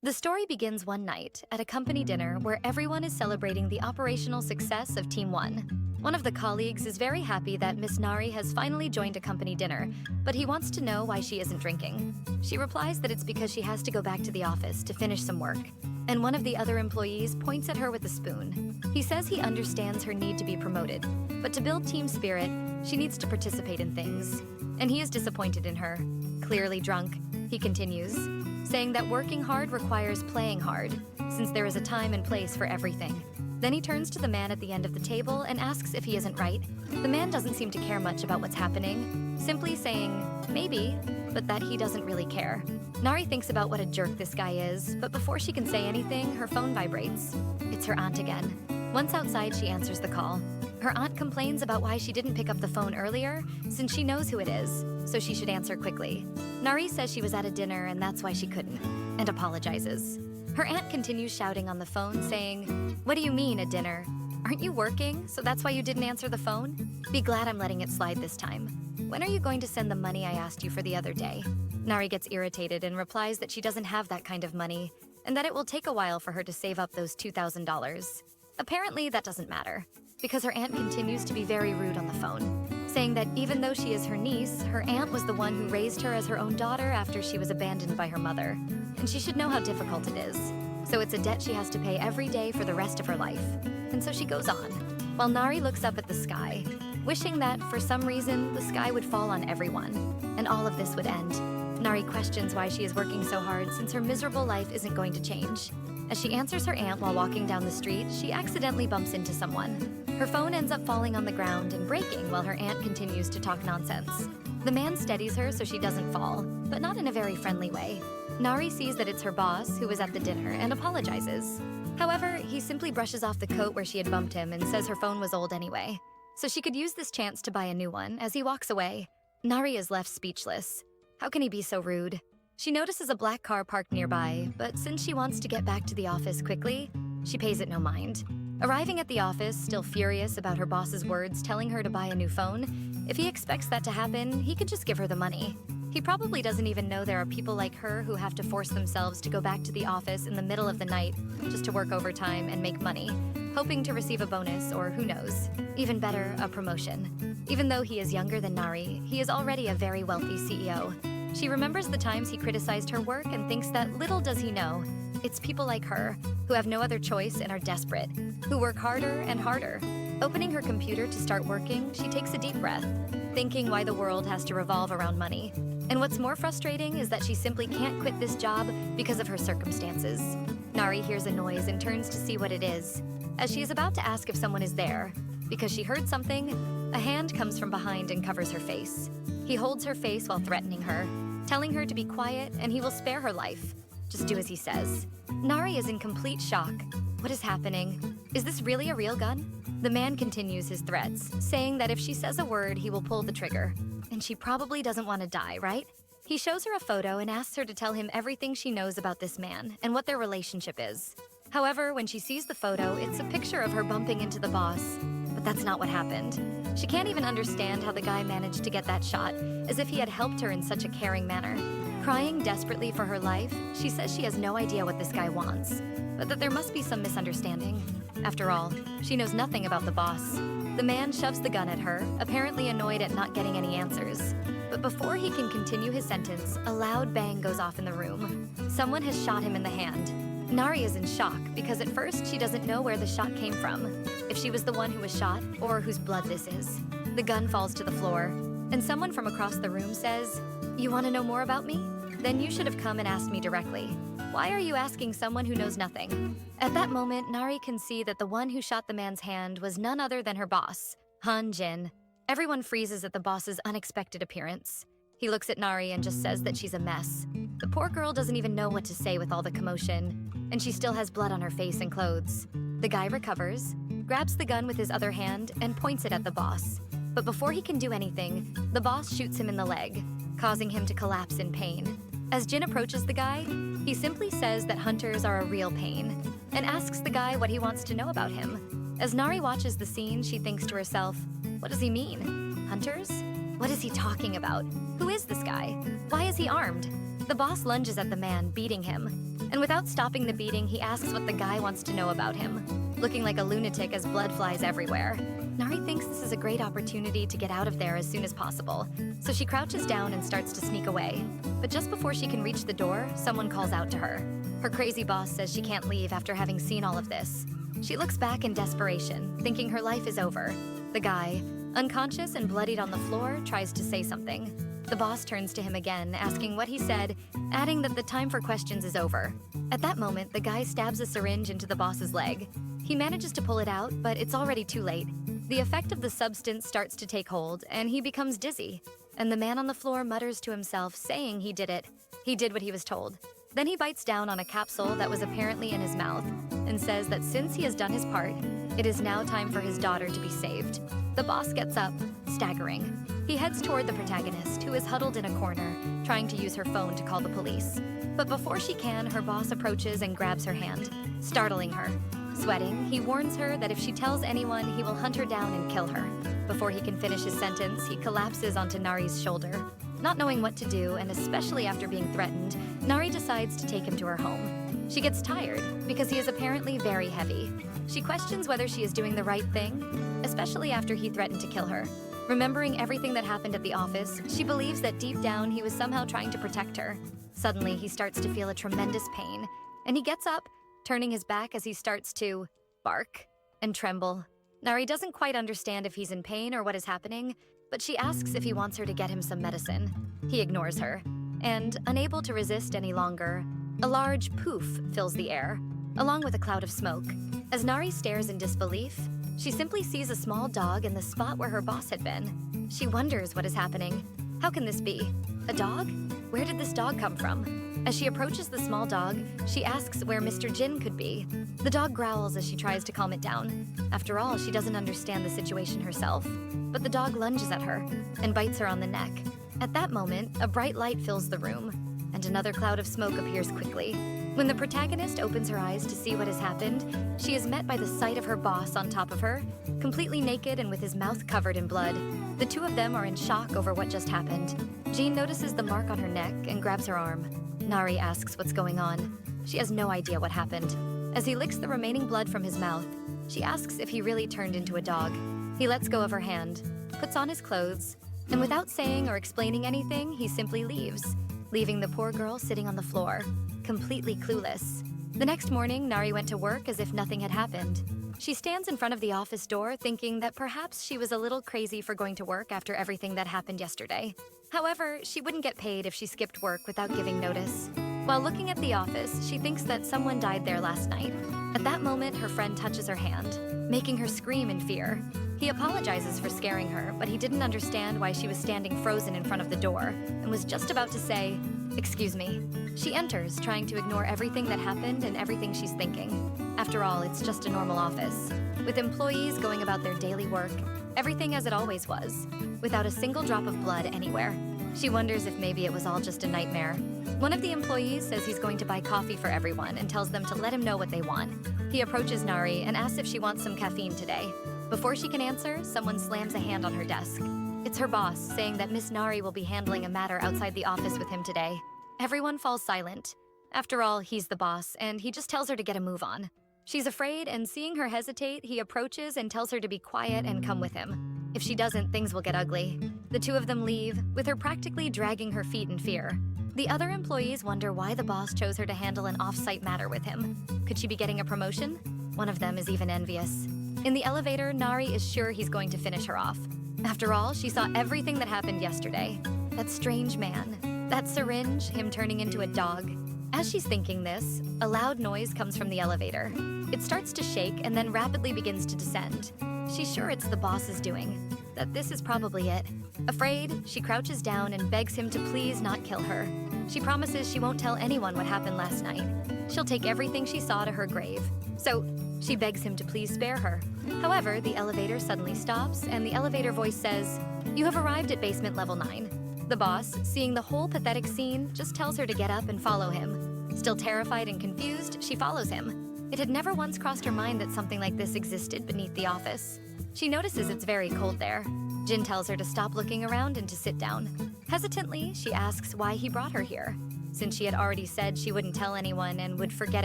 The story begins one night at a company dinner where everyone is celebrating the operational success of Team 1. One of the colleagues is very happy that Miss Nari has finally joined a company dinner, but he wants to know why she isn't drinking. She replies that it's because she has to go back to the office to finish some work, and one of the other employees points at her with a spoon. He says he understands her need to be promoted, but to build team spirit, she needs to participate in things. And he is disappointed in her. Clearly drunk, he continues, saying that working hard requires playing hard, since there is a time and place for everything. Then he turns to the man at the end of the table and asks if he isn't right. The man doesn't seem to care much about what's happening, simply saying, maybe, but that he doesn't really care. Nari thinks about what a jerk this guy is, but before she can say anything, her phone vibrates. It's her aunt again. Once outside, she answers the call. Her aunt complains about why she didn't pick up the phone earlier, since she knows who it is, so she should answer quickly. Nari says she was at a dinner and that's why she couldn't, and apologizes. Her aunt continues shouting on the phone, saying, "What do you mean, a dinner? Aren't you working, so that's why you didn't answer the phone? Be glad I'm letting it slide this time. When are you going to send the money I asked you for the other day?" Nari gets irritated and replies that she doesn't have that kind of money, and that it will take a while for her to save up those $2,000. Apparently, that doesn't matter, because her aunt continues to be very rude on the phone, saying that even though she is her niece, her aunt was the one who raised her as her own daughter after she was abandoned by her mother, and she should know how difficult it is. So it's a debt she has to pay every day for the rest of her life. And so she goes on, while Nari looks up at the sky, wishing that, for some reason, the sky would fall on everyone, and all of this would end. Nari questions why she is working so hard since her miserable life isn't going to change. As she answers her aunt while walking down the street, she accidentally bumps into someone. Her phone ends up falling on the ground and breaking while her aunt continues to talk nonsense. The man steadies her so she doesn't fall, but not in a very friendly way. Nari sees that it's her boss, who was at the dinner, and apologizes. However, he simply brushes off the coat where she had bumped him and says her phone was old anyway, so she could use this chance to buy a new one as he walks away. Nari is left speechless. How can he be so rude? She notices a black car parked nearby, but since she wants to get back to the office quickly, she pays it no mind. Arriving at the office, still furious about her boss's words telling her to buy a new phone, if he expects that to happen, he could just give her the money. He probably doesn't even know there are people like her who have to force themselves to go back to the office in the middle of the night just to work overtime and make money, hoping to receive a bonus or, who knows, even better, a promotion. Even though he is younger than Nari, he is already a very wealthy CEO. She remembers the times he criticized her work and thinks that little does he know, it's people like her, who have no other choice and are desperate, who work harder and harder. Opening her computer to start working, she takes a deep breath, thinking why the world has to revolve around money. And what's more frustrating is that she simply can't quit this job because of her circumstances. Nari hears a noise and turns to see what it is. As she is about to ask if someone is there, because she heard something, a hand comes from behind and covers her face. He holds her face while threatening her, telling her to be quiet and he will spare her life. Just do as he says. Nari is in complete shock. What is happening? Is this really a real gun? The man continues his threats, saying that if she says a word, he will pull the trigger. And she probably doesn't want to die, right? He shows her a photo and asks her to tell him everything she knows about this man and what their relationship is. However, when she sees the photo, it's a picture of her bumping into the boss. But that's not what happened. She can't even understand how the guy managed to get that shot, as if he had helped her in such a caring manner. Crying desperately for her life, she says she has no idea what this guy wants, but that there must be some misunderstanding. After all, she knows nothing about the boss. The man shoves the gun at her, apparently annoyed at not getting any answers. But before he can continue his sentence, a loud bang goes off in the room. Someone has shot him in the hand. Nari is in shock because at first she doesn't know where the shot came from, if she was the one who was shot or whose blood this is. The gun falls to the floor, and someone from across the room says, "You want to know more about me? Then you should have come and asked me directly. Why are you asking someone who knows nothing?" At that moment, Nari can see that the one who shot the man's hand was none other than her boss, Han Jin. Everyone freezes at the boss's unexpected appearance. He looks at Nari and just says that she's a mess. The poor girl doesn't even know what to say with all the commotion, and she still has blood on her face and clothes. The guy recovers, grabs the gun with his other hand, and points it at the boss. But before he can do anything, the boss shoots him in the leg, causing him to collapse in pain. As Jin approaches the guy, he simply says that hunters are a real pain, and asks the guy what he wants to know about him. As Nari watches the scene, she thinks to herself, what does he mean? Hunters? What is he talking about? Who is this guy? Why is he armed? The boss lunges at the man, beating him. And without stopping the beating, he asks what the guy wants to know about him. Looking like a lunatic as blood flies everywhere, Nari thinks this is a great opportunity to get out of there as soon as possible, so she crouches down and starts to sneak away. But just before she can reach the door, someone calls out to her. Her crazy boss says she can't leave after having seen all of this. She looks back in desperation, thinking her life is over. The guy, unconscious and bloodied on the floor, tries to say something. The boss turns to him again, asking what he said, adding that the time for questions is over. At that moment, the guy stabs a syringe into the boss's leg. He manages to pull it out, but it's already too late. The effect of the substance starts to take hold, and he becomes dizzy. And the man on the floor mutters to himself, saying he did it. He did what he was told. Then he bites down on a capsule that was apparently in his mouth, and says that since he has done his part, it is now time for his daughter to be saved. The boss gets up, staggering. He heads toward the protagonist, who is huddled in a corner, trying to use her phone to call the police. But before she can, her boss approaches and grabs her hand, startling her. Sweating, he warns her that if she tells anyone, he will hunt her down and kill her. Before he can finish his sentence, he collapses onto Nari's shoulder. Not knowing what to do, and especially after being threatened, Nari decides to take him to her home. She gets tired, because he is apparently very heavy. She questions whether she is doing the right thing, especially after he threatened to kill her. Remembering everything that happened at the office, she believes that deep down he was somehow trying to protect her. Suddenly, he starts to feel a tremendous pain, and he gets up, turning his back as he starts to bark and tremble. Nari doesn't quite understand if he's in pain or what is happening, but she asks if he wants her to get him some medicine. He ignores her, and, unable to resist any longer, a large poof fills the air, along with a cloud of smoke. As Nari stares in disbelief, she simply sees a small dog in the spot where her boss had been. She wonders what is happening. How can this be? A dog? Where did this dog come from? As she approaches the small dog, she asks where Mr. Jin could be. The dog growls as she tries to calm it down. After all, she doesn't understand the situation herself. But the dog lunges at her and bites her on the neck. At that moment, a bright light fills the room, and another cloud of smoke appears quickly. When the protagonist opens her eyes to see what has happened, she is met by the sight of her boss on top of her, completely naked and with his mouth covered in blood. The two of them are in shock over what just happened. Jean notices the mark on her neck and grabs her arm. Nari asks what's going on. She has no idea what happened. As he licks the remaining blood from his mouth, she asks if he really turned into a dog. He lets go of her hand, puts on his clothes, and without saying or explaining anything, he simply leaves, leaving the poor girl sitting on the floor, completely clueless. The next morning, Nari went to work as if nothing had happened. She stands in front of the office door thinking that perhaps she was a little crazy for going to work after everything that happened yesterday. However, she wouldn't get paid if she skipped work without giving notice. While looking at the office, she thinks that someone died there last night. At that moment, her friend touches her hand, making her scream in fear. He apologizes for scaring her, but he didn't understand why she was standing frozen in front of the door and was just about to say, "Excuse me." She enters, trying to ignore everything that happened and everything she's thinking. After all, it's just a normal office, with employees going about their daily work, everything as it always was, without a single drop of blood anywhere. She wonders if maybe it was all just a nightmare. One of the employees says he's going to buy coffee for everyone and tells them to let him know what they want. He approaches Nari and asks if she wants some caffeine today. Before she can answer, someone slams a hand on her desk. It's her boss, saying that Miss Nari will be handling a matter outside the office with him today. Everyone falls silent. After all, he's the boss, and he just tells her to get a move on. She's afraid, and seeing her hesitate, he approaches and tells her to be quiet and come with him. If she doesn't, things will get ugly. The two of them leave, with her practically dragging her feet in fear. The other employees wonder why the boss chose her to handle an off-site matter with him. Could she be getting a promotion? One of them is even envious. In the elevator, Nari is sure he's going to finish her off. After all, she saw everything that happened yesterday. That strange man, that syringe, him turning into a dog. As she's thinking this, a loud noise comes from the elevator. It starts to shake and then rapidly begins to descend. She's sure it's the boss's doing, that this is probably it. Afraid, she crouches down and begs him to please not kill her. She promises she won't tell anyone what happened last night. She'll take everything she saw to her grave. So, she begs him to please spare her. However, the elevator suddenly stops and the elevator voice says, "You have arrived at basement level 9. The boss, seeing the whole pathetic scene, just tells her to get up and follow him. Still terrified and confused, she follows him. It had never once crossed her mind that something like this existed beneath the office. She notices it's very cold there. Jin tells her to stop looking around and to sit down. Hesitantly, she asks why he brought her here. since she had already said she wouldn't tell anyone and would forget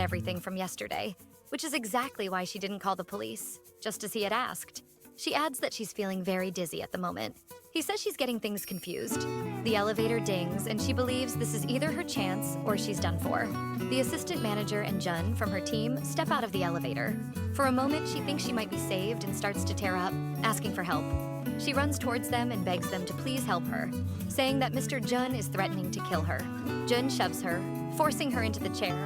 everything from yesterday, which is exactly why she didn't call the police, just as he had asked. She adds that she's feeling very dizzy at the moment. He says she's getting things confused. The elevator dings, and she believes this is either her chance or she's done for. The assistant manager and Jun from her team step out of the elevator. For a moment, she thinks she might be saved and starts to tear up, asking for help. She runs towards them and begs them to please help her, saying that Mr. Jun is threatening to kill her. Jun shoves her, forcing her into the chair.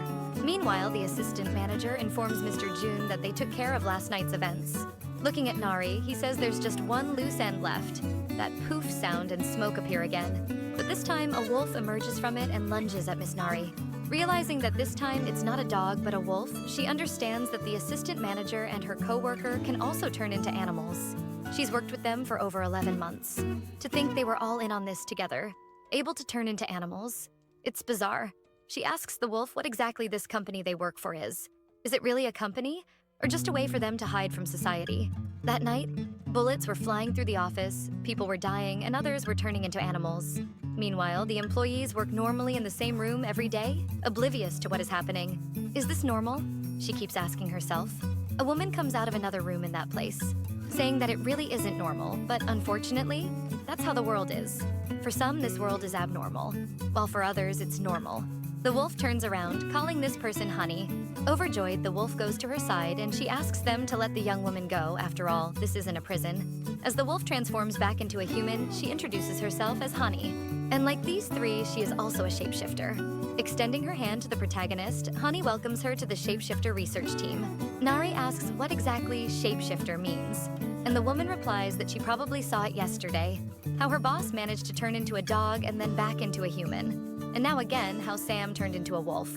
Meanwhile, the assistant manager informs Mr. Jun that they took care of last night's events. Looking at Nari, he says there's just one loose end left. That poof sound and smoke appear again. But this time, a wolf emerges from it and lunges at Miss Nari. Realizing that this time it's not a dog but a wolf, she understands that the assistant manager and her co-worker can also turn into animals. She's worked with them for over 11 months. To think they were all in on this together, able to turn into animals, it's bizarre. She asks the wolf what exactly this company they work for is. Is it really a company? Or just a way for them to hide from society? That night, bullets were flying through the office, people were dying, and others were turning into animals. Meanwhile, the employees work normally in the same room every day, oblivious to what is happening. Is this normal? She keeps asking herself. A woman comes out of another room in that place, saying that it really isn't normal, but unfortunately, that's how the world is. For some, this world is abnormal, while for others, it's normal. The wolf turns around, calling this person Honey. Overjoyed, the wolf goes to her side and she asks them to let the young woman go. After all, this isn't a prison. As the wolf transforms back into a human, she introduces herself as Honey. And like these three, she is also a shapeshifter. Extending her hand to the protagonist, Honey welcomes her to the shapeshifter research team. Nari asks what exactly shapeshifter means, and the woman replies that she probably saw it yesterday, how her boss managed to turn into a dog and then back into a human. And now again, how Sam turned into a wolf.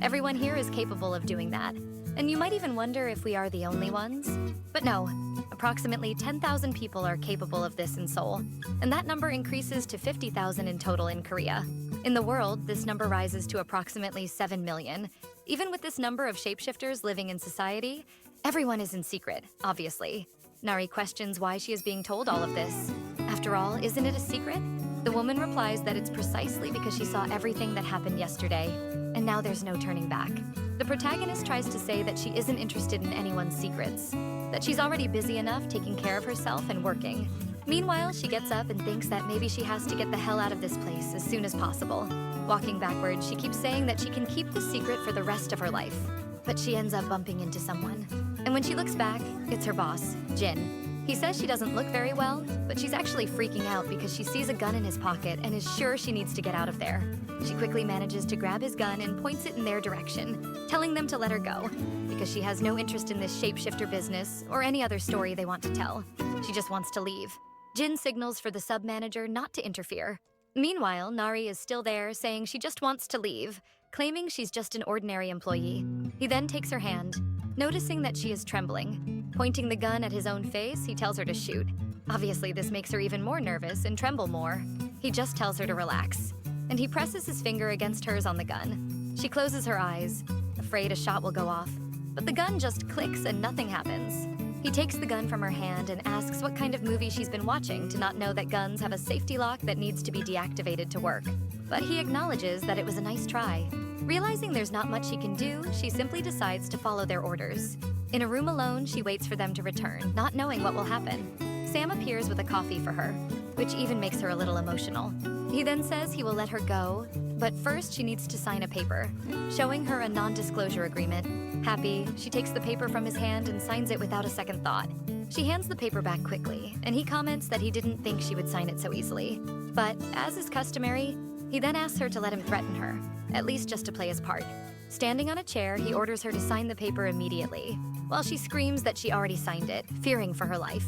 Everyone here is capable of doing that. And you might even wonder if we are the only ones. But no, approximately 10,000 people are capable of this in Seoul. And that number increases to 50,000 in total in Korea. In the world, this number rises to approximately 7 million. Even with this number of shapeshifters living in society, everyone is in secret, obviously. Nari questions why she is being told all of this. After all, isn't it a secret? The woman replies that it's precisely because she saw everything that happened yesterday, and now there's no turning back. The protagonist tries to say that she isn't interested in anyone's secrets, that she's already busy enough taking care of herself and working. Meanwhile, she gets up and thinks that maybe she has to get the hell out of this place as soon as possible. Walking backwards, she keeps saying that she can keep the secret for the rest of her life. But she ends up bumping into someone. And when she looks back, it's her boss, Jin. He says she doesn't look very well, but she's actually freaking out because she sees a gun in his pocket and is sure she needs to get out of there. She quickly manages to grab his gun and points it in their direction, telling them to let her go, because she has no interest in this shapeshifter business or any other story they want to tell. She just wants to leave. Jin signals for the sub-manager not to interfere. Meanwhile, Nari is still there, saying she just wants to leave, claiming she's just an ordinary employee. He then takes her hand, noticing that she is trembling. Pointing the gun at his own face, he tells her to shoot. Obviously, this makes her even more nervous and tremble more. He just tells her to relax, and he presses his finger against hers on the gun. She closes her eyes, afraid a shot will go off, but the gun just clicks and nothing happens. He takes the gun from her hand and asks what kind of movie she's been watching to not know that guns have a safety lock that needs to be deactivated to work. But he acknowledges that it was a nice try. Realizing there's not much she can do, she simply decides to follow their orders. In a room alone, she waits for them to return, not knowing what will happen. Sam appears with a coffee for her, which even makes her a little emotional. He then says he will let her go, but first she needs to sign a paper, showing her a non-disclosure agreement. Happy, she takes the paper from his hand and signs it without a second thought. She hands the paper back quickly, and he comments that he didn't think she would sign it so easily. But, as is customary, he then asks her to let him threaten her, at least just to play his part. Standing on a chair, he orders her to sign the paper immediately, while she screams that she already signed it, fearing for her life.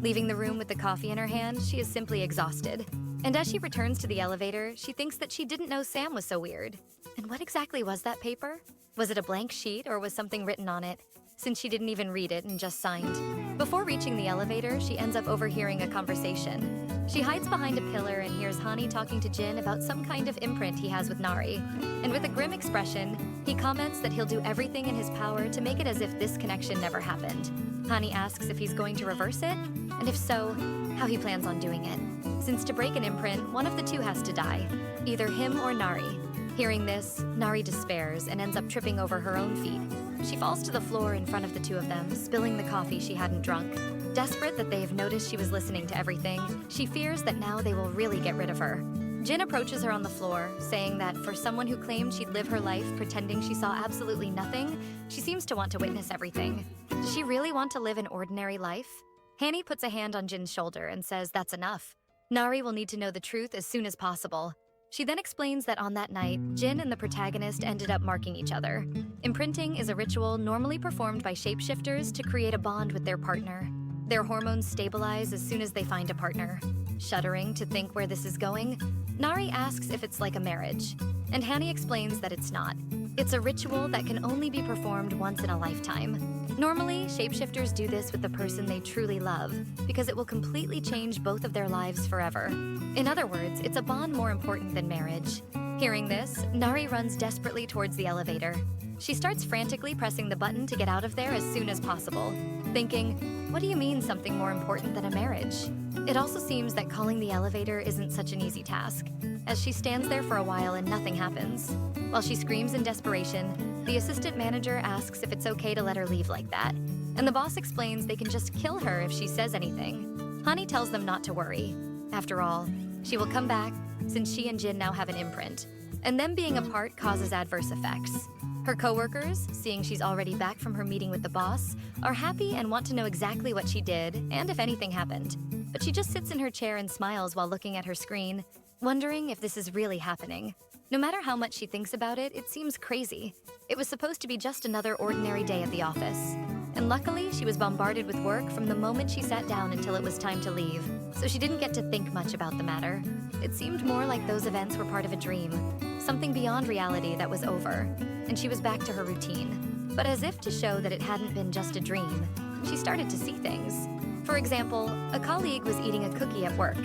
Leaving the room with the coffee in her hand, she is simply exhausted. And as she returns to the elevator, she thinks that she didn't know Sam was so weird. And what exactly was that paper? Was it a blank sheet or was something written on it, since she didn't even read it and just signed? Before reaching the elevator, she ends up overhearing a conversation. She hides behind a pillar and hears Hani talking to Jin about some kind of imprint he has with Nari. And with a grim expression, he comments that he'll do everything in his power to make it as if this connection never happened. Hani asks if he's going to reverse it, and if so, how he plans on doing it. Since to break an imprint, one of the two has to die, either him or Nari. Hearing this, Nari despairs and ends up tripping over her own feet. She falls to the floor in front of the two of them, spilling the coffee she hadn't drunk. Desperate that they've noticed she was listening to everything, she fears that now they will really get rid of her. Jin approaches her on the floor, saying that for someone who claimed she'd live her life pretending she saw absolutely nothing, she seems to want to witness everything. Does she really want to live an ordinary life? Hanny puts a hand on Jin's shoulder and says that's enough. Nari will need to know the truth as soon as possible. She then explains that on that night, Jin and the protagonist ended up marking each other. Imprinting is a ritual normally performed by shapeshifters to create a bond with their partner. Their hormones stabilize as soon as they find a partner. Shuddering to think where this is going, Nari asks if it's like a marriage, and Hanny explains that it's not. It's a ritual that can only be performed once in a lifetime. Normally, shapeshifters do this with the person they truly love, because it will completely change both of their lives forever. In other words, it's a bond more important than marriage. Hearing this, Nari runs desperately towards the elevator. She starts frantically pressing the button to get out of there as soon as possible, thinking, what do you mean something more important than a marriage? It also seems that calling the elevator isn't such an easy task, as she stands there for a while and nothing happens. While she screams in desperation, the assistant manager asks if it's okay to let her leave like that, and the boss explains they can just kill her if she says anything. Honey tells them not to worry. After all, she will come back since she and Jin now have an imprint, and them being apart causes adverse effects. Her coworkers, seeing she's already back from her meeting with the boss, are happy and want to know exactly what she did and if anything happened. But she just sits in her chair and smiles while looking at her screen, wondering if this is really happening. No matter how much she thinks about it, it seems crazy. It was supposed to be just another ordinary day at the office. And luckily, she was bombarded with work from the moment she sat down until it was time to leave, so she didn't get to think much about the matter. It seemed more like those events were part of a dream, something beyond reality that was over, and she was back to her routine. But as if to show that it hadn't been just a dream, she started to see things. For example, a colleague was eating a cookie at work,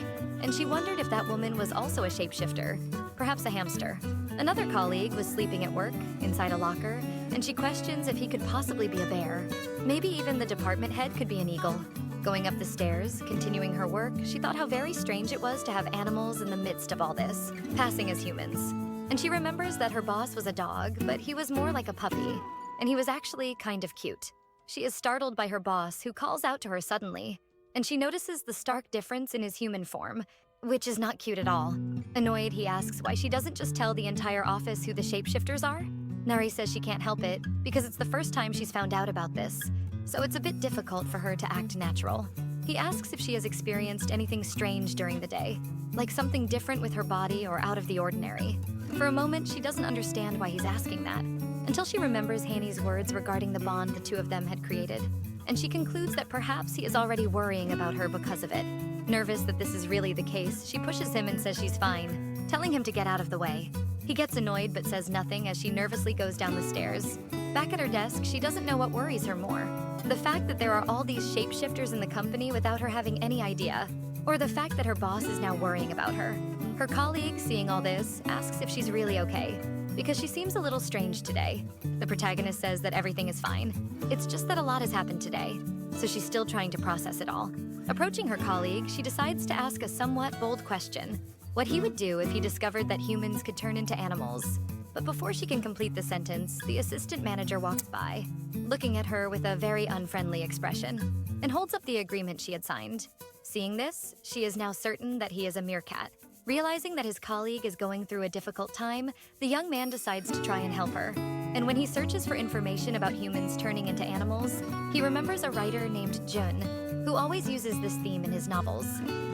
and she wondered if that woman was also a shapeshifter, perhaps a hamster. Another colleague was sleeping at work, inside a locker, and she questions if he could possibly be a bear. Maybe even the department head could be an eagle. Going up the stairs, continuing her work, she thought how very strange it was to have animals in the midst of all this, passing as humans. And she remembers that her boss was a dog, but he was more like a puppy, and he was actually kind of cute. She is startled by her boss, who calls out to her suddenly, and she notices the stark difference in his human form, which is not cute at all. Annoyed, he asks why she doesn't just tell the entire office who the shapeshifters are. Nari says she can't help it, because it's the first time she's found out about this, so it's a bit difficult for her to act natural. He asks if she has experienced anything strange during the day, like something different with her body or out of the ordinary. For a moment, she doesn't understand why he's asking that, until she remembers Hanny's words regarding the bond the two of them had created, and she concludes that perhaps he is already worrying about her because of it. Nervous that this is really the case, she pushes him and says she's fine, telling him to get out of the way. He gets annoyed but says nothing as she nervously goes down the stairs. Back at her desk, she doesn't know what worries her more. The fact that there are all these shapeshifters in the company without her having any idea, or the fact that her boss is now worrying about her. Her colleague, seeing all this, asks if she's really okay, because she seems a little strange today. The protagonist says that everything is fine. It's just that a lot has happened today, so she's still trying to process it all. Approaching her colleague, she decides to ask a somewhat bold question: what he would do if he discovered that humans could turn into animals. But before she can complete the sentence, the assistant manager walks by, looking at her with a very unfriendly expression, and holds up the agreement she had signed. Seeing this, she is now certain that he is a meerkat. Realizing that his colleague is going through a difficult time, the young man decides to try and help her. And when he searches for information about humans turning into animals, he remembers a writer named Jun, who always uses this theme in his novels.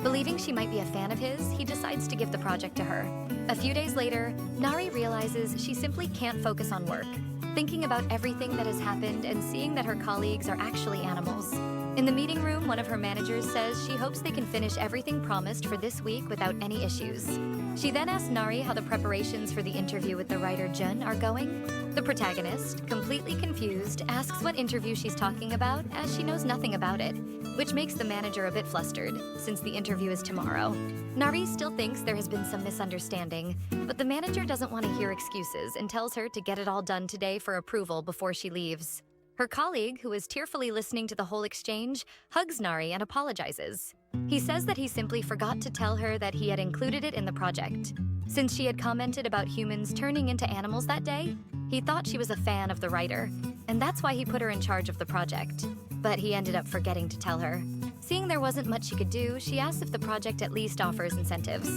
Believing she might be a fan of his, he decides to give the project to her. A few days later, Nari realizes she simply can't focus on work, thinking about everything that has happened and seeing that her colleagues are actually animals. In the meeting room, one of her managers says she hopes they can finish everything promised for this week without any issues. She then asks Nari how the preparations for the interview with the writer Jun are going. The protagonist, completely confused, asks what interview she's talking about as she knows nothing about it, which makes the manager a bit flustered, since the interview is tomorrow. Nari still thinks there has been some misunderstanding, but the manager doesn't want to hear excuses and tells her to get it all done today for approval before she leaves. Her colleague, who is tearfully listening to the whole exchange, hugs Nari and apologizes. He says that he simply forgot to tell her that he had included it in the project. Since she had commented about humans turning into animals that day, he thought she was a fan of the writer, and that's why he put her in charge of the project. But he ended up forgetting to tell her. Seeing there wasn't much she could do, she asked if the project at least offers incentives.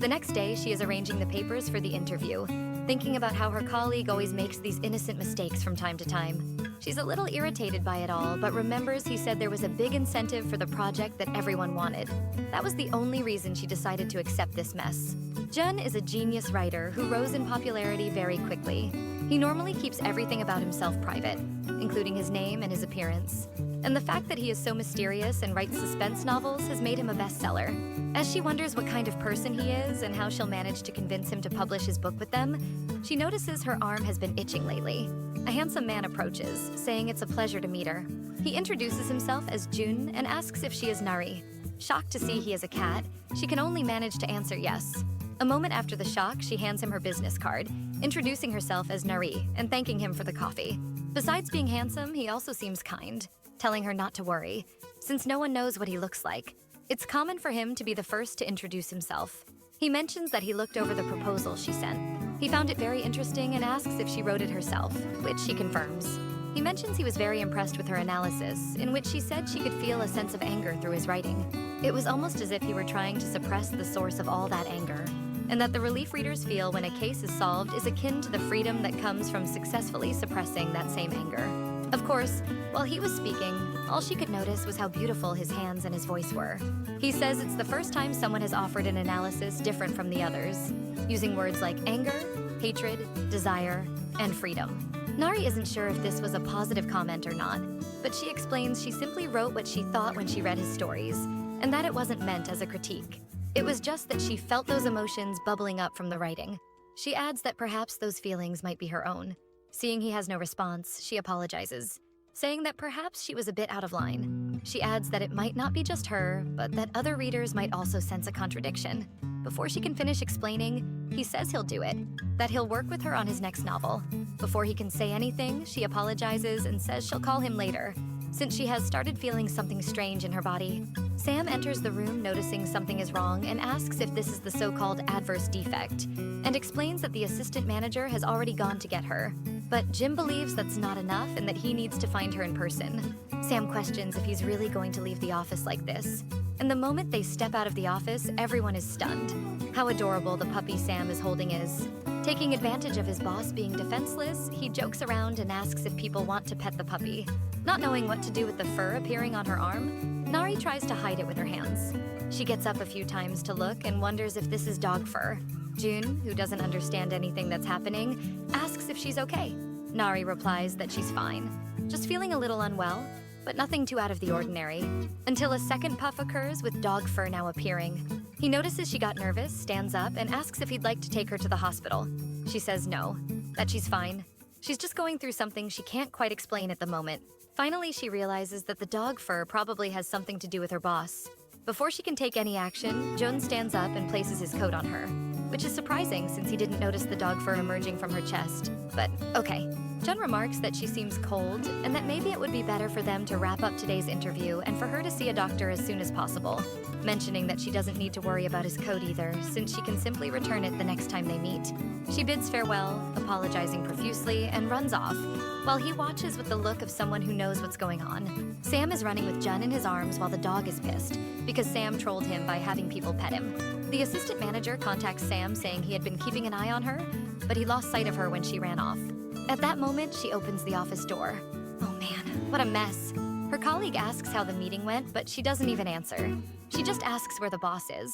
The next day, she is arranging the papers for the interview, thinking about how her colleague always makes these innocent mistakes from time to time. She's a little irritated by it all, but remembers he said there was a big incentive for the project that everyone wanted. That was the only reason she decided to accept this mess. Jun is a genius writer who rose in popularity very quickly. He normally keeps everything about himself private, including his name and his appearance. And the fact that he is so mysterious and writes suspense novels has made him a bestseller. As she wonders what kind of person he is and how she'll manage to convince him to publish his book with them, she notices her arm has been itching lately. A handsome man approaches, saying it's a pleasure to meet her. He introduces himself as Jun and asks if she is Nari. Shocked to see he is a cat, she can only manage to answer yes. A moment after the shock, she hands him her business card, introducing herself as Nari and thanking him for the coffee. Besides being handsome, he also seems kind, telling her not to worry, since no one knows what he looks like. It's common for him to be the first to introduce himself. He mentions that he looked over the proposal she sent. He found it very interesting and asks if she wrote it herself, which she confirms. He mentions he was very impressed with her analysis, in which she said she could feel a sense of anger through his writing. It was almost as if he were trying to suppress the source of all that anger, and that the relief readers feel when a case is solved is akin to the freedom that comes from successfully suppressing that same anger. Of course, while he was speaking, all she could notice was how beautiful his hands and his voice were. He says it's the first time someone has offered an analysis different from the others, using words like anger, hatred, desire, and freedom. Nari isn't sure if this was a positive comment or not, but she explains she simply wrote what she thought when she read his stories, and that it wasn't meant as a critique. It was just that she felt those emotions bubbling up from the writing. She adds that perhaps those feelings might be her own. Seeing he has no response, she apologizes, saying that perhaps she was a bit out of line. She adds that it might not be just her, but that other readers might also sense a contradiction. Before she can finish explaining, he says he'll do it, that he'll work with her on his next novel. Before he can say anything, she apologizes and says she'll call him later, since she has started feeling something strange in her body. Sam enters the room noticing something is wrong and asks if this is the so-called adverse defect, and explains that the assistant manager has already gone to get her. But Jim believes that's not enough and that he needs to find her in person. Sam questions if he's really going to leave the office like this. And the moment they step out of the office, everyone is stunned. How adorable the puppy Sam is holding is. Taking advantage of his boss being defenseless, he jokes around and asks if people want to pet the puppy. Not knowing what to do with the fur appearing on her arm, Nari tries to hide it with her hands. She gets up a few times to look and wonders if this is dog fur. Jun, who doesn't understand anything that's happening, asks if she's okay. Nari replies that she's fine, just feeling a little unwell, but nothing too out of the ordinary, until a second puff occurs with dog fur now appearing. He notices she got nervous, stands up, and asks if he'd like to take her to the hospital. She says no, that she's fine. She's just going through something she can't quite explain at the moment. Finally, she realizes that the dog fur probably has something to do with her boss. Before she can take any action, Jun stands up and places his coat on her, which is surprising since he didn't notice the dog fur emerging from her chest. But okay. Jun remarks that she seems cold and that maybe it would be better for them to wrap up today's interview and for her to see a doctor as soon as possible, mentioning that she doesn't need to worry about his coat either, since she can simply return it the next time they meet. She bids farewell, apologizing profusely, and runs off, while he watches with the look of someone who knows what's going on. Sam is running with Jun in his arms while the dog is pissed, because Sam trolled him by having people pet him. The assistant manager contacts Sam saying he had been keeping an eye on her, but he lost sight of her when she ran off. At that moment, she opens the office door. Oh man, what a mess. Her colleague asks how the meeting went, but she doesn't even answer. She just asks where the boss is.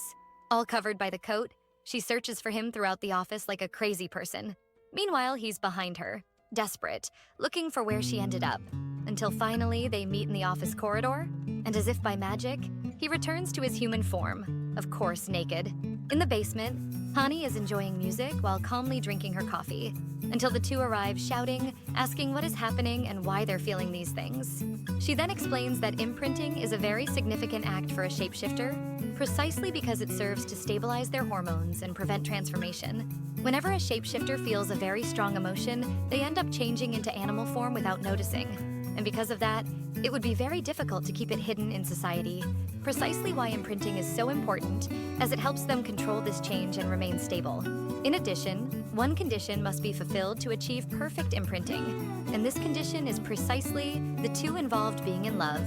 All covered by the coat, she searches for him throughout the office like a crazy person. Meanwhile, he's behind her, desperate, looking for where she ended up, until finally they meet in the office corridor, and as if by magic, he returns to his human form, of course naked. In the basement, Hani is enjoying music while calmly drinking her coffee, until the two arrive shouting, asking what is happening and why they're feeling these things. She then explains that imprinting is a very significant act for a shapeshifter, precisely because it serves to stabilize their hormones and prevent transformation. Whenever a shapeshifter feels a very strong emotion, they end up changing into animal form without noticing. and because of that, it would be very difficult to keep it hidden in society. Precisely why imprinting is so important, as it helps them control this change and remain stable. In addition, one condition must be fulfilled to achieve perfect imprinting, and this condition is precisely the two involved being in love.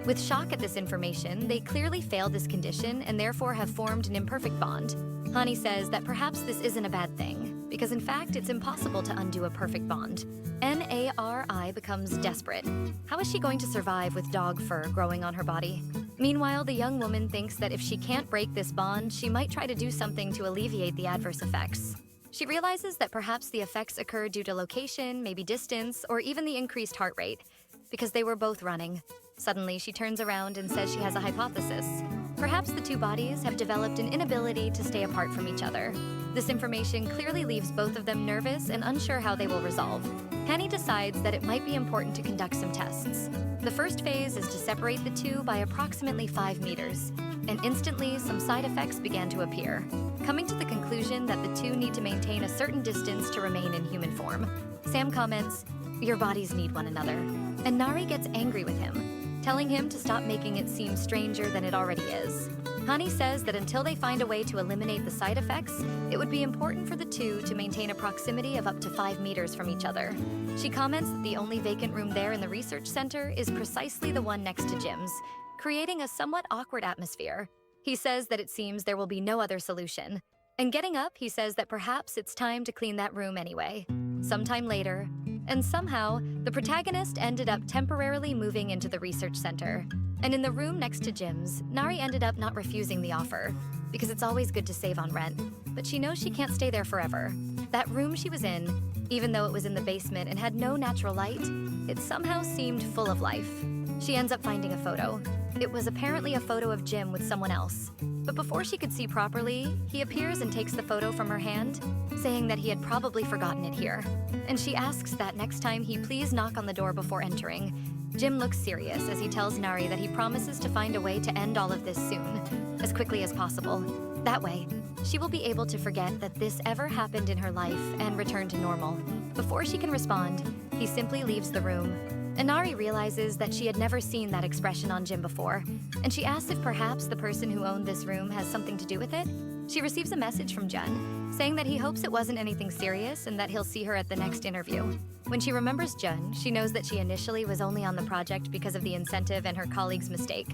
With shock at this information, they clearly fail this condition and therefore have formed an imperfect bond. Hani says that perhaps this isn't a bad thing, because in fact it's impossible to undo a perfect bond. Nari becomes desperate. How is she going to survive with dog fur growing on her body? Meanwhile, the young woman thinks that if she can't break this bond, she might try to do something to alleviate the adverse effects. She realizes that perhaps the effects occur due to location, maybe distance, or even the increased heart rate, because they were both running. Suddenly, she turns around and says she has a hypothesis. Perhaps the two bodies have developed an inability to stay apart from each other. This information clearly leaves both of them nervous and unsure how they will resolve. Hani decides that it might be important to conduct some tests. The first phase is to separate the two by approximately 5 meters, and instantly some side effects began to appear, coming to the conclusion that the two need to maintain a certain distance to remain in human form. Sam comments, "Your bodies need one another," and Nari gets angry with him, telling him to stop making it seem stranger than it already is. Hani says that until they find a way to eliminate the side effects, it would be important for the two to maintain a proximity of up to 5 meters from each other. She comments that the only vacant room there in the research center is precisely the one next to Jim's, creating a somewhat awkward atmosphere. He says that it seems there will be no other solution. And getting up, he says that perhaps it's time to clean that room anyway. Sometime later, and somehow, the protagonist ended up temporarily moving into the research center. And in the room next to Jim's, Nari ended up not refusing the offer, because it's always good to save on rent, but she knows she can't stay there forever. That room she was in, even though it was in the basement and had no natural light, it somehow seemed full of life. She ends up finding a photo. It was apparently a photo of Jim with someone else. But before she could see properly, he appears and takes the photo from her hand, saying that he had probably forgotten it here. And she asks that next time he please knock on the door before entering. Jim looks serious as he tells Nari that he promises to find a way to end all of this soon, as quickly as possible. That way, she will be able to forget that this ever happened in her life and return to normal. Before she can respond, he simply leaves the room. And Nari realizes that she had never seen that expression on Jim before, and she asks if perhaps the person who owned this room has something to do with it. She receives a message from Jun, saying that he hopes it wasn't anything serious and that he'll see her at the next interview. When she remembers Jun, she knows that she initially was only on the project because of the incentive and her colleague's mistake.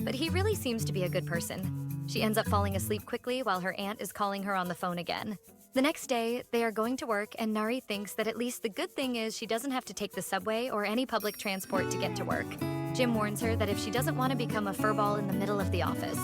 But he really seems to be a good person. She ends up falling asleep quickly while her aunt is calling her on the phone again. The next day, they are going to work, and Nari thinks that at least the good thing is she doesn't have to take the subway or any public transport to get to work. Jim warns her that if she doesn't want to become a furball in the middle of the office,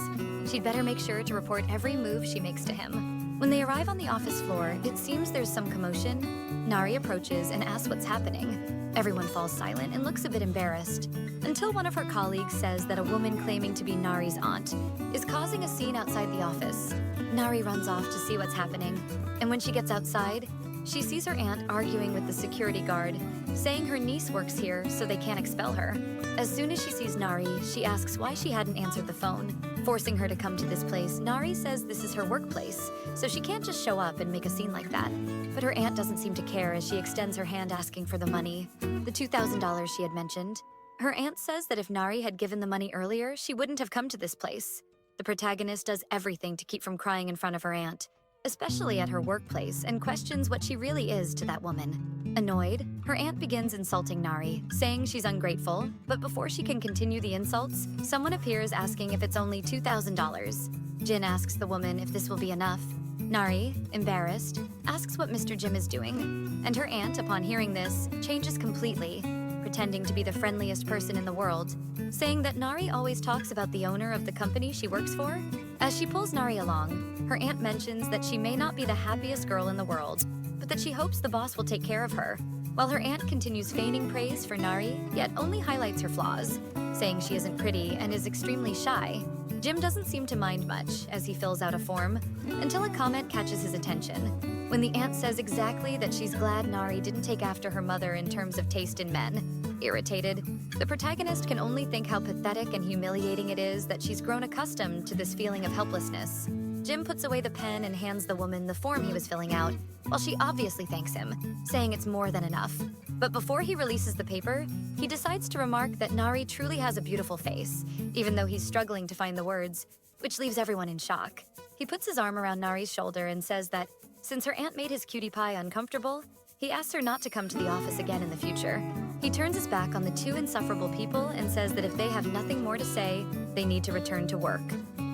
she'd better make sure to report every move she makes to him. When they arrive on the office floor, it seems there's some commotion. Nari approaches and asks what's happening. Everyone falls silent and looks a bit embarrassed, until one of her colleagues says that a woman claiming to be Nari's aunt is causing a scene outside the office. Nari runs off to see what's happening, and when she gets outside, she sees her aunt arguing with the security guard, saying her niece works here so they can't expel her. As soon as she sees Nari, she asks why she hadn't answered the phone. Forcing her to come to this place, Nari says this is her workplace, so she can't just show up and make a scene like that. But her aunt doesn't seem to care as she extends her hand asking for the money, the $2,000 she had mentioned. Her aunt says that if Nari had given the money earlier, she wouldn't have come to this place. The protagonist does everything to keep from crying in front of her aunt, especially at her workplace, and questions what she really is to that woman. Annoyed, her aunt begins insulting Nari, saying she's ungrateful, but before she can continue the insults, someone appears asking if it's only $2,000. Jin asks the woman if this will be enough. Nari, embarrassed, asks what Mr. Jim is doing, and her aunt, upon hearing this, changes completely, pretending to be the friendliest person in the world, saying that Nari always talks about the owner of the company she works for. As she pulls Nari along, her aunt mentions that she may not be the happiest girl in the world, but that she hopes the boss will take care of her, while her aunt continues feigning praise for Nari, yet only highlights her flaws, saying she isn't pretty and is extremely shy. Jim doesn't seem to mind much as he fills out a form, until a comment catches his attention, when the aunt says exactly that she's glad Nari didn't take after her mother in terms of taste in men. Irritated, the protagonist can only think how pathetic and humiliating it is that she's grown accustomed to this feeling of helplessness. Jim puts away the pen and hands the woman the form he was filling out, while she obviously thanks him, saying it's more than enough. But before he releases the paper, he decides to remark that Nari truly has a beautiful face, even though he's struggling to find the words, which leaves everyone in shock. He puts his arm around Nari's shoulder and says that since her aunt made his cutie pie uncomfortable, he asks her not to come to the office again in the future. He turns his back on the two insufferable people and says that if they have nothing more to say, they need to return to work.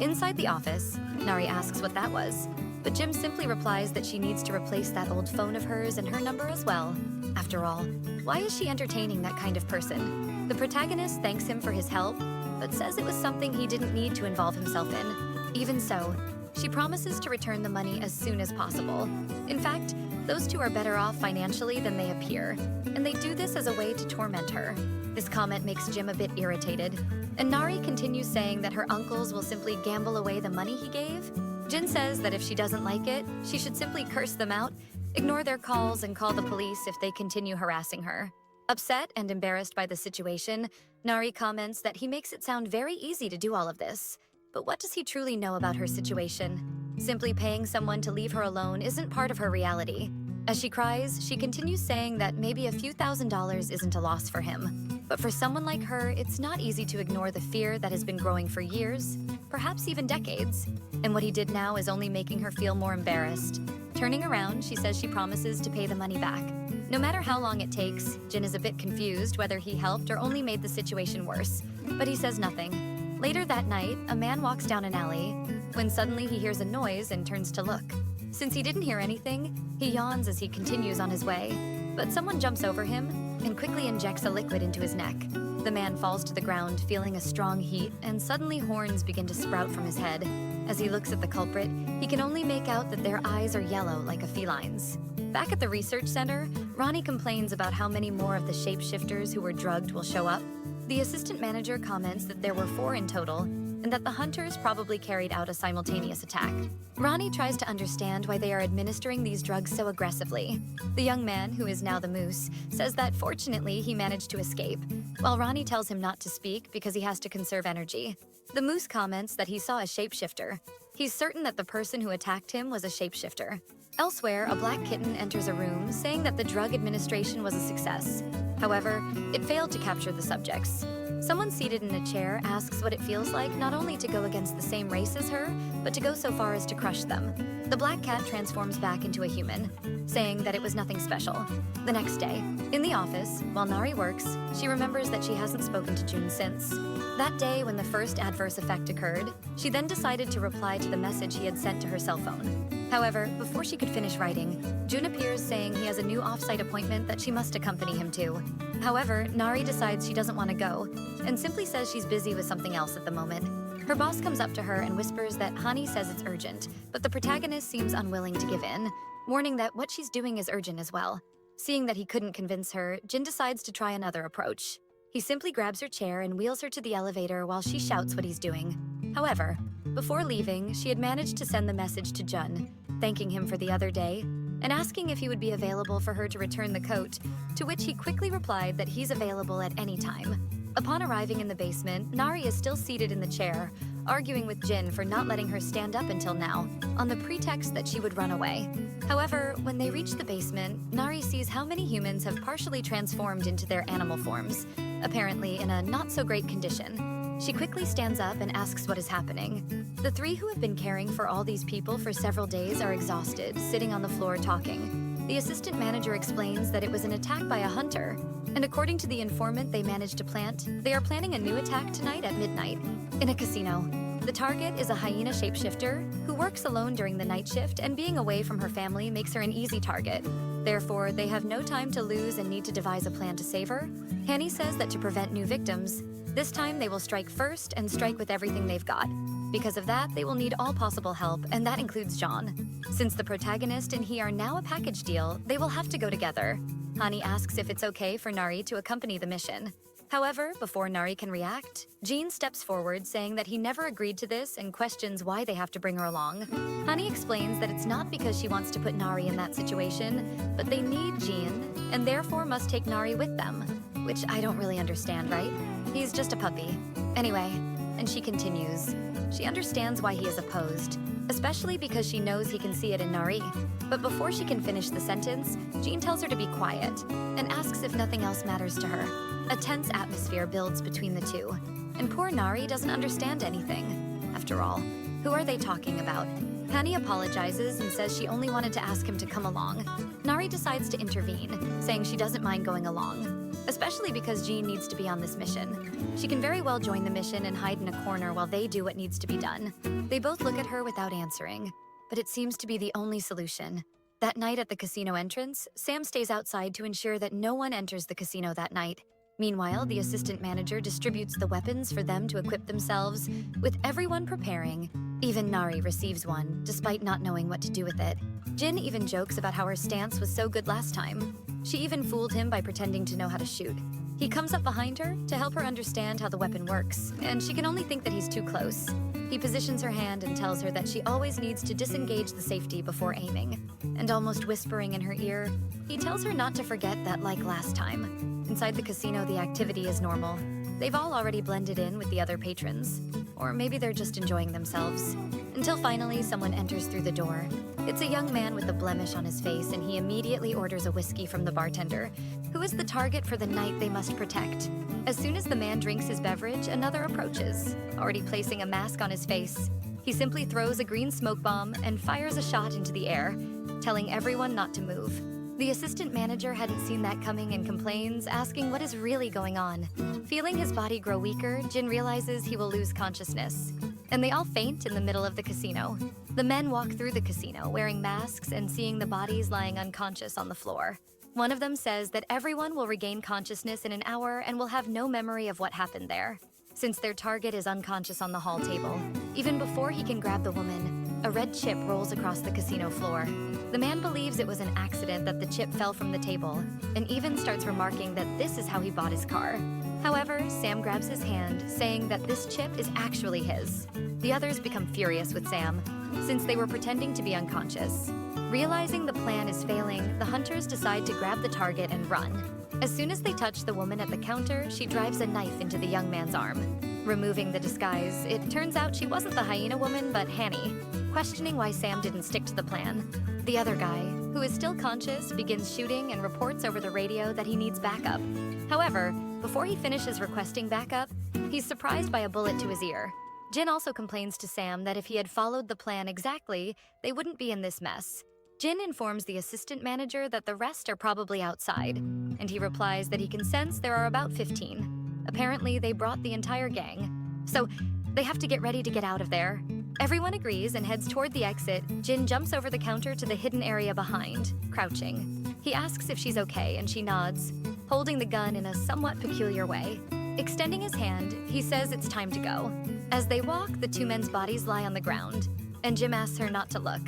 Inside the office, Nari asks what that was, but Jim simply replies that she needs to replace that old phone of hers and her number as well. After all, why is she entertaining that kind of person? The protagonist thanks him for his help, but says it was something he didn't need to involve himself in. Even so, she promises to return the money as soon as possible. In fact, those two are better off financially than they appear, and they do this as a way to torment her. This comment makes Jim a bit irritated, and Nari continues saying that her uncles will simply gamble away the money he gave. Jin says that if she doesn't like it, she should simply curse them out, ignore their calls, and call the police if they continue harassing her. Upset and embarrassed by the situation, Nari comments that he makes it sound very easy to do all of this. But what does he truly know about her situation? Simply paying someone to leave her alone isn't part of her reality. As she cries, she continues saying that maybe a few $1,000s isn't a loss for him. But for someone like her, it's not easy to ignore the fear that has been growing for years, perhaps even decades. And what he did now is only making her feel more embarrassed. Turning around, she says she promises to pay the money back. No matter how long it takes, Jin is a bit confused whether he helped or only made the situation worse, but he says nothing. Later that night, a man walks down an alley, when suddenly he hears a noise and turns to look. Since he didn't hear anything, he yawns as he continues on his way, but someone jumps over him and quickly injects a liquid into his neck. The man falls to the ground, feeling a strong heat, and suddenly horns begin to sprout from his head. As he looks at the culprit, he can only make out that their eyes are yellow like a feline's. Back at the research center, Ronnie complains about how many more of the shapeshifters who were drugged will show up. The assistant manager comments that there were 4 in total, and that the hunters probably carried out a simultaneous attack. Ronnie tries to understand why they are administering these drugs so aggressively. The young man, who is now the Moose, says that fortunately he managed to escape, while Ronnie tells him not to speak because he has to conserve energy. The Moose comments that he saw a shapeshifter. He's certain that the person who attacked him was a shapeshifter. Elsewhere, a black kitten enters a room, saying that the drug administration was a success. However, it failed to capture the subjects. Someone seated in a chair asks what it feels like not only to go against the same race as her, but to go so far as to crush them. The black cat transforms back into a human, saying that it was nothing special. The next day, in the office, while Nari works, she remembers that she hasn't spoken to June since. That day, when the first adverse effect occurred, she then decided to reply to the message he had sent to her cell phone. However, before she could finish writing, June appears saying he has a new off-site appointment that she must accompany him to. However, Nari decides she doesn't want to go, and simply says she's busy with something else at the moment. Her boss comes up to her and whispers that Hani says it's urgent, but the protagonist seems unwilling to give in, warning that what she's doing is urgent as well. Seeing that he couldn't convince her, Jin decides to try another approach. He simply grabs her chair and wheels her to the elevator while she shouts what he's doing. However, before leaving, she had managed to send the message to Jun, thanking him for the other day, and asking if he would be available for her to return the coat, to which he quickly replied that he's available at any time. Upon arriving in the basement, Nari is still seated in the chair, arguing with Jin for not letting her stand up until now, on the pretext that she would run away. However, when they reach the basement, Nari sees how many humans have partially transformed into their animal forms, apparently in a not-so-great condition. She quickly stands up and asks what is happening. The 3 who have been caring for all these people for several days are exhausted, sitting on the floor talking. The assistant manager explains that it was an attack by a hunter, and according to the informant they managed to plant, they are planning a new attack tonight at midnight, in a casino. The target is a hyena shapeshifter who works alone during the night shift, and being away from her family makes her an easy target. Therefore, they have no time to lose and need to devise a plan to save her. Hani says that to prevent new victims, this time they will strike first and strike with everything they've got. Because of that, they will need all possible help, and that includes John. Since the protagonist and he are now a package deal, they will have to go together. Hani asks if it's okay for Nari to accompany the mission. However, before Nari can react, Jean steps forward saying that he never agreed to this and questions why they have to bring her along. Hani explains that it's not because she wants to put Nari in that situation, but they need Jean, and therefore must take Nari with them. Which I don't really understand, right? He's just a puppy. Anyway, and she continues. She understands why he is opposed, especially because she knows he can see it in Nari. But before she can finish the sentence, Jean tells her to be quiet and asks if nothing else matters to her. A tense atmosphere builds between the two, and poor Nari doesn't understand anything. After all, who are they talking about? Hani apologizes and says she only wanted to ask him to come along. Nari decides to intervene, saying she doesn't mind going along, especially because Jean needs to be on this mission. She can very well join the mission and hide in a corner while they do what needs to be done. They both look at her without answering, but it seems to be the only solution. That night at the casino entrance, Sam stays outside to ensure that no one enters the casino that night. Meanwhile, the assistant manager distributes the weapons for them to equip themselves, with everyone preparing. Even Nari receives one, despite not knowing what to do with it. Jin even jokes about how her stance was so good last time. She even fooled him by pretending to know how to shoot. He comes up behind her to help her understand how the weapon works, and she can only think that he's too close. He positions her hand and tells her that she always needs to disengage the safety before aiming. And almost whispering in her ear, he tells her not to forget that like last time. Inside the casino, the activity is normal. They've all already blended in with the other patrons. Or maybe they're just enjoying themselves. Until finally, someone enters through the door. It's a young man with a blemish on his face, and he immediately orders a whiskey from the bartender, who is the target for the night they must protect. As soon as the man drinks his beverage, another approaches, already placing a mask on his face. He simply throws a green smoke bomb and fires a shot into the air, telling everyone not to move. The assistant manager hadn't seen that coming and complains, asking what is really going on. Feeling his body grow weaker, Jin realizes he will lose consciousness. And they all faint in the middle of the casino. The men walk through the casino wearing masks and seeing the bodies lying unconscious on the floor. One of them says that everyone will regain consciousness in an hour and will have no memory of what happened there, since their target is unconscious on the hall table. Even before he can grab the woman, a red chip rolls across the casino floor. The man believes it was an accident that the chip fell from the table, and even starts remarking that this is how he bought his car. However, Sam grabs his hand, saying that this chip is actually his. The others become furious with Sam, since they were pretending to be unconscious. Realizing the plan is failing, the hunters decide to grab the target and run. As soon as they touch the woman at the counter, she drives a knife into the young man's arm. Removing the disguise, it turns out she wasn't the hyena woman, but Hani. Questioning why Sam didn't stick to the plan, the other guy, who is still conscious, begins shooting and reports over the radio that he needs backup. However, before he finishes requesting backup, he's surprised by a bullet to his ear. Jin also complains to Sam that if he had followed the plan exactly, they wouldn't be in this mess. Jin informs the assistant manager that the rest are probably outside, and he replies that he can sense there are about 15. Apparently, they brought the entire gang. So, they have to get ready to get out of there. Everyone agrees and heads toward the exit. Jin jumps over the counter to the hidden area behind, crouching. He asks if she's okay, and she nods, holding the gun in a somewhat peculiar way. Extending his hand, he says it's time to go. As they walk, the two men's bodies lie on the ground, and Jim asks her not to look.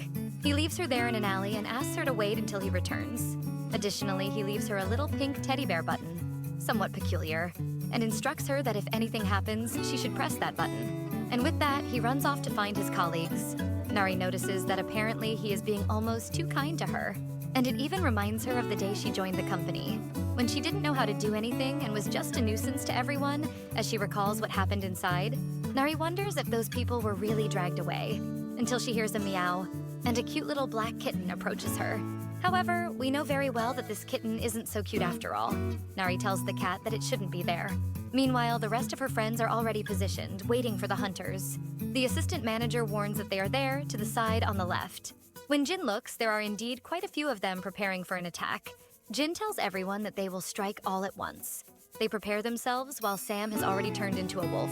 He leaves her there in an alley and asks her to wait until he returns. Additionally, he leaves her a little pink teddy bear button, somewhat peculiar, and instructs her that if anything happens, she should press that button. And with that, he runs off to find his colleagues. Nari notices that apparently he is being almost too kind to her, and it even reminds her of the day she joined the company, when she didn't know how to do anything and was just a nuisance to everyone. As she recalls what happened inside, Nari wonders if those people were really dragged away, until she hears a meow, and a cute little black kitten approaches her. However, we know very well that this kitten isn't so cute after all. Nari tells the cat that it shouldn't be there. Meanwhile, the rest of her friends are already positioned, waiting for the hunters. The assistant manager warns that they are there, to the side on the left. When Jin looks, there are indeed quite a few of them preparing for an attack. Jin tells everyone that they will strike all at once. They prepare themselves while Sam has already turned into a wolf.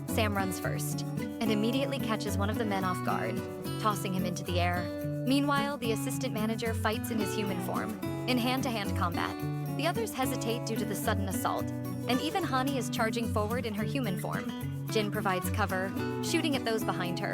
Sam runs first, and immediately catches one of the men off guard, tossing him into the air. Meanwhile, the assistant manager fights in his human form, in hand-to-hand combat. The others hesitate due to the sudden assault, and even Hani is charging forward in her human form. Jin provides cover, shooting at those behind her,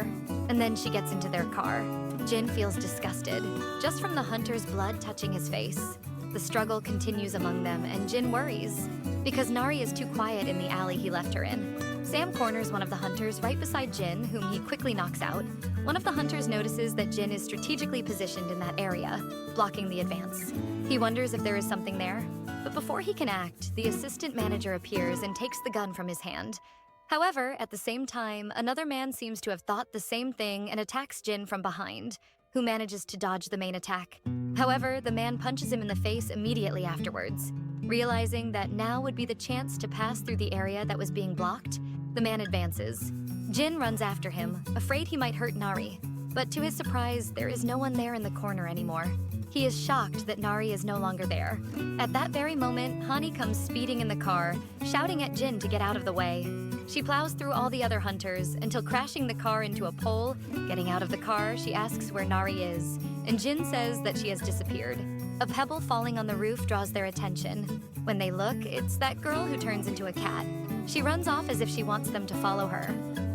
and then she gets into their car. Jin feels disgusted, just from the hunter's blood touching his face. The struggle continues among them, and Jin worries, because Nari is too quiet in the alley he left her in. Sam corners one of the hunters right beside Jin, whom he quickly knocks out. One of the hunters notices that Jin is strategically positioned in that area, blocking the advance. He wonders if there is something there, but before he can act, the assistant manager appears and takes the gun from his hand. However, at the same time, another man seems to have thought the same thing and attacks Jin from behind, who manages to dodge the main attack. However, the man punches him in the face immediately afterwards. Realizing that now would be the chance to pass through the area that was being blocked, the man advances. Jin runs after him, afraid he might hurt Nari. But to his surprise, there is no one there in the corner anymore. He is shocked that Nari is no longer there. At that very moment, Hani comes speeding in the car, shouting at Jin to get out of the way. She plows through all the other hunters until crashing the car into a pole. Getting out of the car, she asks where Nari is, and Jin says that she has disappeared. A pebble falling on the roof draws their attention. When they look, it's that girl who turns into a cat. She runs off as if she wants them to follow her,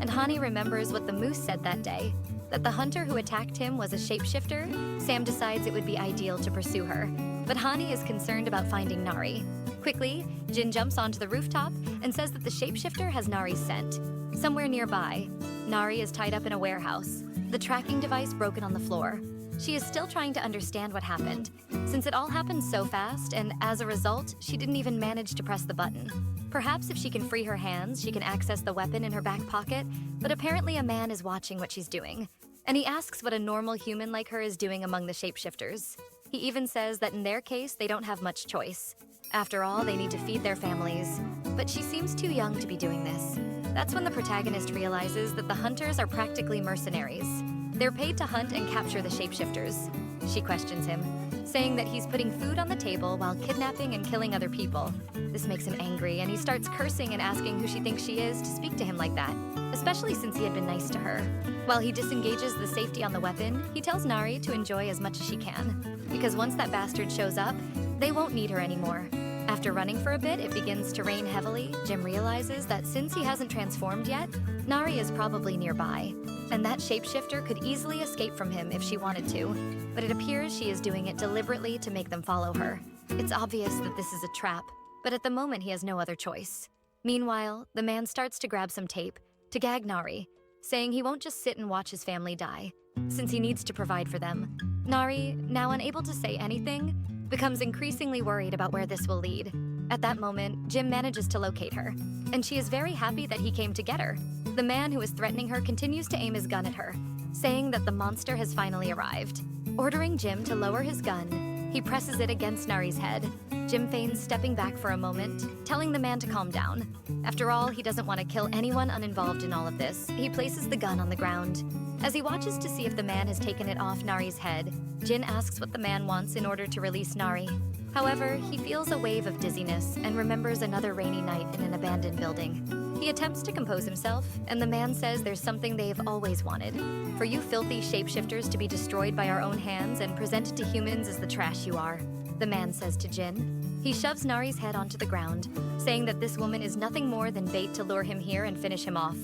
and Hani remembers what the moose said that day, that the hunter who attacked him was a shapeshifter. Sam decides it would be ideal to pursue her, but Hani is concerned about finding Nari. Quickly, Jin jumps onto the rooftop and says that the shapeshifter has Nari's scent. Somewhere nearby, Nari is tied up in a warehouse, the tracking device broken on the floor. She is still trying to understand what happened, since it all happened so fast, and as a result, she didn't even manage to press the button. Perhaps if she can free her hands, she can access the weapon in her back pocket, but apparently a man is watching what she's doing. And he asks what a normal human like her is doing among the shapeshifters. He even says that in their case, they don't have much choice. After all, they need to feed their families. But she seems too young to be doing this. That's when the protagonist realizes that the hunters are practically mercenaries. They're paid to hunt and capture the shapeshifters. She questions him, saying that he's putting food on the table while kidnapping and killing other people. This makes him angry, and he starts cursing and asking who she thinks she is to speak to him like that, especially since he had been nice to her. While he disengages the safety on the weapon, he tells Nari to enjoy as much as she can, because once that bastard shows up, they won't need her anymore. After running for a bit, it begins to rain heavily. Jim realizes that since he hasn't transformed yet, Nari is probably nearby, and that shapeshifter could easily escape from him if she wanted to, but it appears she is doing it deliberately to make them follow her. It's obvious that this is a trap, but at the moment he has no other choice. Meanwhile, the man starts to grab some tape to gag Nari, saying he won't just sit and watch his family die, since he needs to provide for them. Nari, now unable to say anything, becomes increasingly worried about where this will lead. At that moment, Jim manages to locate her, and she is very happy that he came to get her. The man who is threatening her continues to aim his gun at her, saying that the monster has finally arrived. Ordering Jim to lower his gun, he presses it against Nari's head. Jim feigns stepping back for a moment, telling the man to calm down. After all, he doesn't want to kill anyone uninvolved in all of this. He places the gun on the ground. As he watches to see if the man has taken it off Nari's head, Jin asks what the man wants in order to release Nari. However, he feels a wave of dizziness and remembers another rainy night in an abandoned building. He attempts to compose himself, and the man says there's something they've always wanted. For you filthy shapeshifters to be destroyed by our own hands and presented to humans as the trash you are, the man says to Jin. He shoves Nari's head onto the ground, saying that this woman is nothing more than bait to lure him here and finish him off.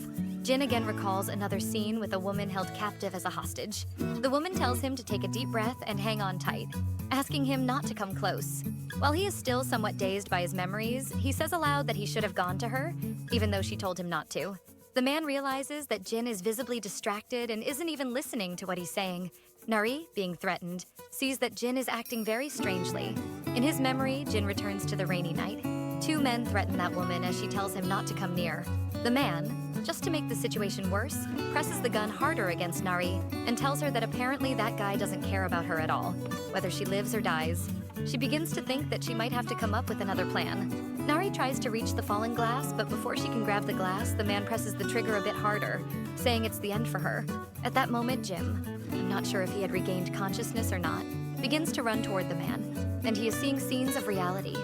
Jin again recalls another scene with a woman held captive as a hostage. The woman tells him to take a deep breath and hang on tight, asking him not to come close. While he is still somewhat dazed by his memories, he says aloud that he should have gone to her, even though she told him not to. The man realizes that Jin is visibly distracted and isn't even listening to what he's saying. Nari, being threatened, sees that Jin is acting very strangely. In his memory, Jin returns to the rainy night. Two men threaten that woman as she tells him not to come near. The man, just to make the situation worse, presses the gun harder against Nari and tells her that apparently that guy doesn't care about her at all, whether she lives or dies. She begins to think that she might have to come up with another plan. Nari tries to reach the fallen glass, but before she can grab the glass, the man presses the trigger a bit harder, saying it's the end for her. At that moment, Jim, I'm not sure if he had regained consciousness or not, begins to run toward the man, and he is seeing scenes of reality,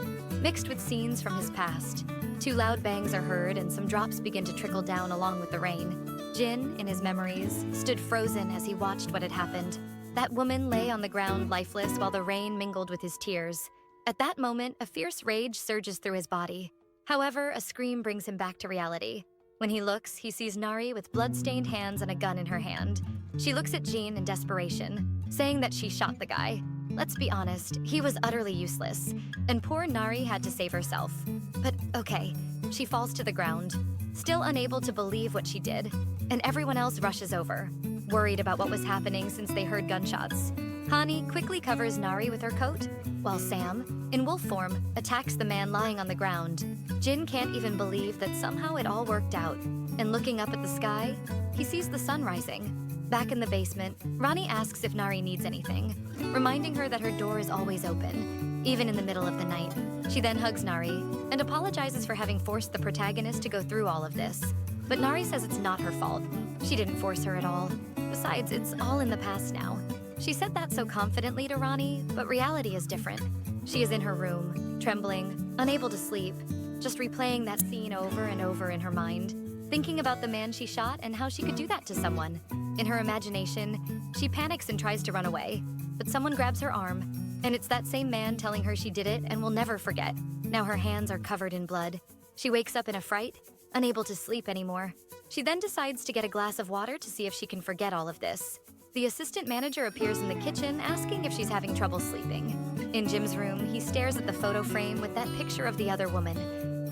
mixed with scenes from his past. Two loud bangs are heard, and some drops begin to trickle down along with the rain. Jin, in his memories, stood frozen as he watched what had happened. That woman lay on the ground lifeless while the rain mingled with his tears. At that moment, a fierce rage surges through his body. However, a scream brings him back to reality. When he looks, he sees Nari with blood-stained hands and a gun in her hand. She looks at Jin in desperation, saying that she shot the guy. Let's be honest, he was utterly useless, and poor Nari had to save herself. But okay, she falls to the ground, still unable to believe what she did, and everyone else rushes over, worried about what was happening since they heard gunshots. Connie quickly covers Nari with her coat, while Sam, in wolf form, attacks the man lying on the ground. Jin can't even believe that somehow it all worked out, and looking up at the sky, he sees the sun rising. Back in the basement, Ronnie asks if Nari needs anything, reminding her that her door is always open, even in the middle of the night. She then hugs Nari and apologizes for having forced the protagonist to go through all of this. But Nari says it's not her fault. She didn't force her at all. Besides, it's all in the past now. She said that so confidently to Ronnie, but reality is different. She is in her room, trembling, unable to sleep, just replaying that scene over and over in her mind, thinking about the man she shot and how she could do that to someone. In her imagination, she panics and tries to run away, but someone grabs her arm, and it's that same man telling her she did it and will never forget. Now her hands are covered in blood. She wakes up in a fright, unable to sleep anymore. She then decides to get a glass of water to see if she can forget all of this. The assistant manager appears in the kitchen asking if she's having trouble sleeping. In Jim's room, he stares at the photo frame with that picture of the other woman,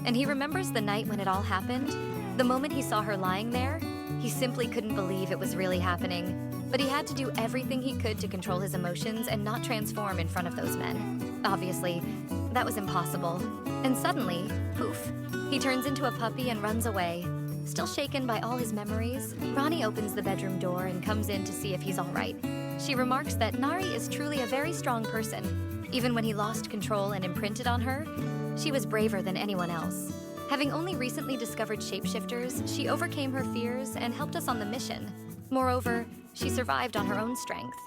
and he remembers the night when it all happened. The moment he saw her lying there, he simply couldn't believe it was really happening. But he had to do everything he could to control his emotions and not transform in front of those men. Obviously, that was impossible. And suddenly, poof, he turns into a puppy and runs away. Still shaken by all his memories, Ronnie opens the bedroom door and comes in to see if he's all right. She remarks that Nari is truly a very strong person. Even when he lost control and imprinted on her, she was braver than anyone else. Having only recently discovered shapeshifters, she overcame her fears and helped us on the mission. Moreover, she survived on her own strength.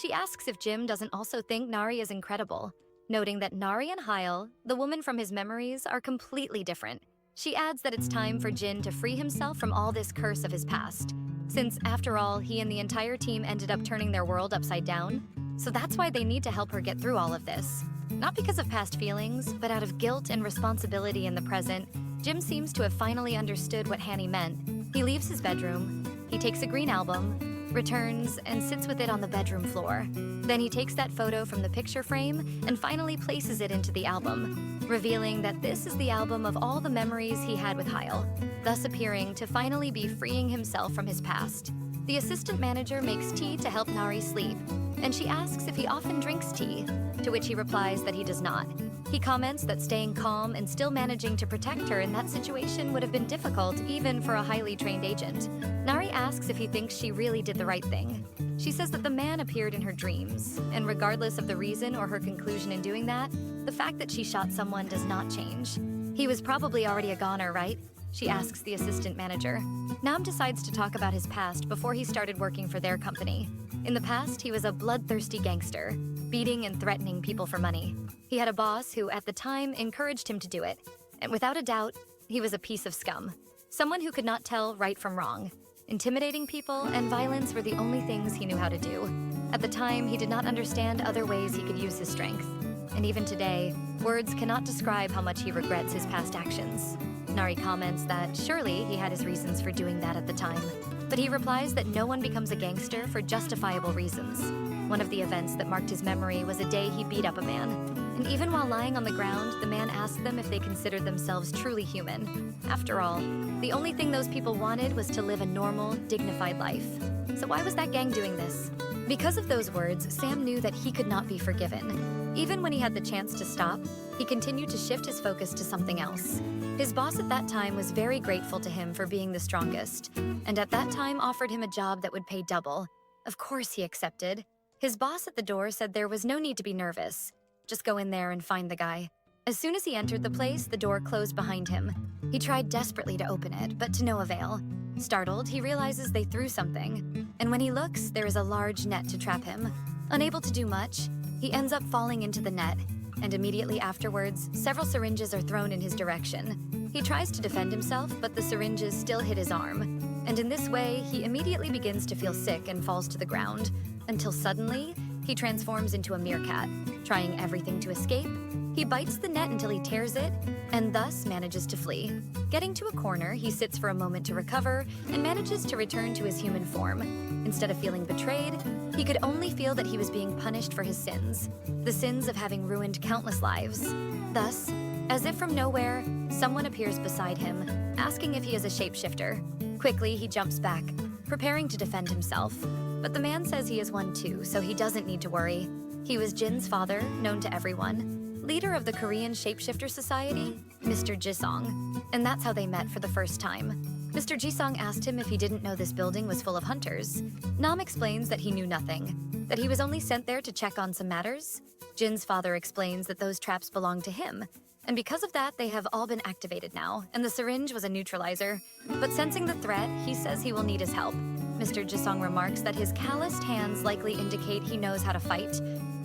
She asks if Jim doesn't also think Nari is incredible, noting that Nari and Hyle, the woman from his memories, are completely different. She adds that it's time for Jin to free himself from all this curse of his past, since after all, he and the entire team ended up turning their world upside down. So that's why they need to help her get through all of this. Not because of past feelings, but out of guilt and responsibility in the present. Jim seems to have finally understood what Hanny meant. He leaves his bedroom, he takes a green album, returns, and sits with it on the bedroom floor. Then he takes that photo from the picture frame and finally places it into the album, revealing that this is the album of all the memories he had with Hyle, thus appearing to finally be freeing himself from his past. The assistant manager makes tea to help Nari sleep, and she asks if he often drinks tea, to which he replies that he does not. He comments that staying calm and still managing to protect her in that situation would have been difficult even for a highly trained agent. Nari asks if he thinks she really did the right thing. She says that the man appeared in her dreams, and regardless of the reason or her conclusion in doing that, the fact that she shot someone does not change. He was probably already a goner, right? She asks the assistant manager. Nam decides to talk about his past before he started working for their company. In the past, he was a bloodthirsty gangster, beating and threatening people for money. He had a boss who, at the time, encouraged him to do it. And without a doubt, he was a piece of scum. Someone who could not tell right from wrong. Intimidating people and violence were the only things he knew how to do. At the time, he did not understand other ways he could use his strength. And even today, words cannot describe how much he regrets his past actions. Nari comments that surely he had his reasons for doing that at the time. But he replies that no one becomes a gangster for justifiable reasons. One of the events that marked his memory was a day he beat up a man. And even while lying on the ground, the man asked them if they considered themselves truly human. After all, the only thing those people wanted was to live a normal, dignified life. So why was that gang doing this? Because of those words, Sam knew that he could not be forgiven. Even when he had the chance to stop, he continued to shift his focus to something else. His boss at that time was very grateful to him for being the strongest, and at that time offered him a job that would pay double. Of course he accepted. His boss at the door said there was no need to be nervous. Just go in there and find the guy. As soon as he entered the place, the door closed behind him. He tried desperately to open it, but to no avail. Startled, he realizes they threw something, and when he looks, there is a large net to trap him. Unable to do much, he ends up falling into the net, and immediately afterwards, several syringes are thrown in his direction. He tries to defend himself, but the syringes still hit his arm, and in this way, he immediately begins to feel sick and falls to the ground, until suddenly, he transforms into a meerkat, trying everything to escape. He bites the net until he tears it, and thus manages to flee. Getting to a corner, he sits for a moment to recover and manages to return to his human form. Instead of feeling betrayed, he could only feel that he was being punished for his sins, the sins of having ruined countless lives. Thus, as if from nowhere, someone appears beside him, asking if he is a shapeshifter. Quickly, he jumps back, preparing to defend himself. But the man says he is one too, so he doesn't need to worry. He was Jin's father, known to everyone, leader of the Korean Shapeshifter Society, Mr. Jisong, and that's how they met for the first time. Mr. Jisong asked him if he didn't know this building was full of hunters. Nam explains that he knew nothing, that he was only sent there to check on some matters. Jin's father explains that those traps belong to him, and because of that, they have all been activated now, and the syringe was a neutralizer. But sensing the threat, he says he will need his help. Mr. Jisong remarks that his calloused hands likely indicate he knows how to fight,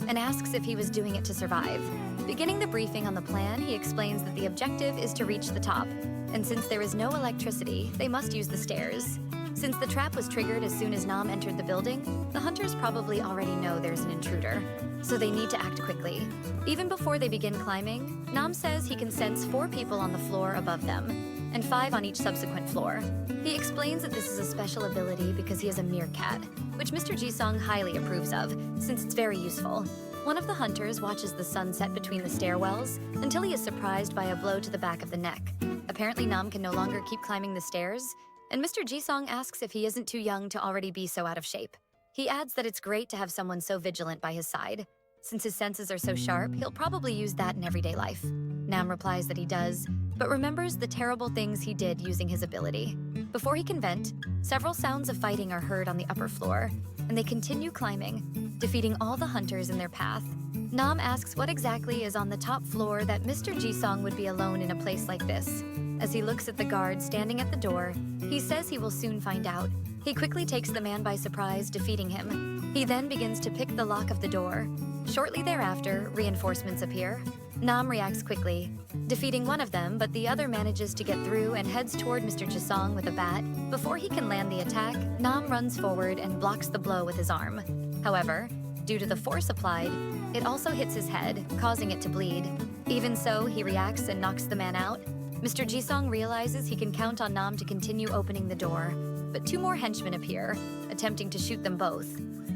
and asks if he was doing it to survive. Beginning the briefing on the plan, he explains that the objective is to reach the top, and since there is no electricity, they must use the stairs. Since the trap was triggered as soon as Nam entered the building, the hunters probably already know there's an intruder, so they need to act quickly. Even before they begin climbing, Nam says he can sense 4 people on the floor above them, and 5 on each subsequent floor. He explains that this is a special ability because he is a meerkat, which Mr. Jisong highly approves of, since it's very useful. One of the hunters watches the sun set between the stairwells until he is surprised by a blow to the back of the neck. Apparently Nam can no longer keep climbing the stairs, and Mr. Jisong asks if he isn't too young to already be so out of shape. He adds that it's great to have someone so vigilant by his side. Since his senses are so sharp, he'll probably use that in everyday life. Nam replies that he does, but remembers the terrible things he did using his ability. Before he can vent, several sounds of fighting are heard on the upper floor, and they continue climbing, defeating all the hunters in their path. Nam asks what exactly is on the top floor that Mr. Jisong would be alone in a place like this. As he looks at the guard standing at the door, he says he will soon find out. He quickly takes the man by surprise, defeating him. He then begins to pick the lock of the door. Shortly thereafter, reinforcements appear. Nam reacts quickly, defeating one of them, but the other manages to get through and heads toward Mr. Jisong with a bat. Before he can land the attack, Nam runs forward and blocks the blow with his arm. However, due to the force applied, it also hits his head, causing it to bleed. Even so, he reacts and knocks the man out. Mr. Jisong realizes he can count on Nam to continue opening the door, but 2 more henchmen appear, attempting to shoot them both.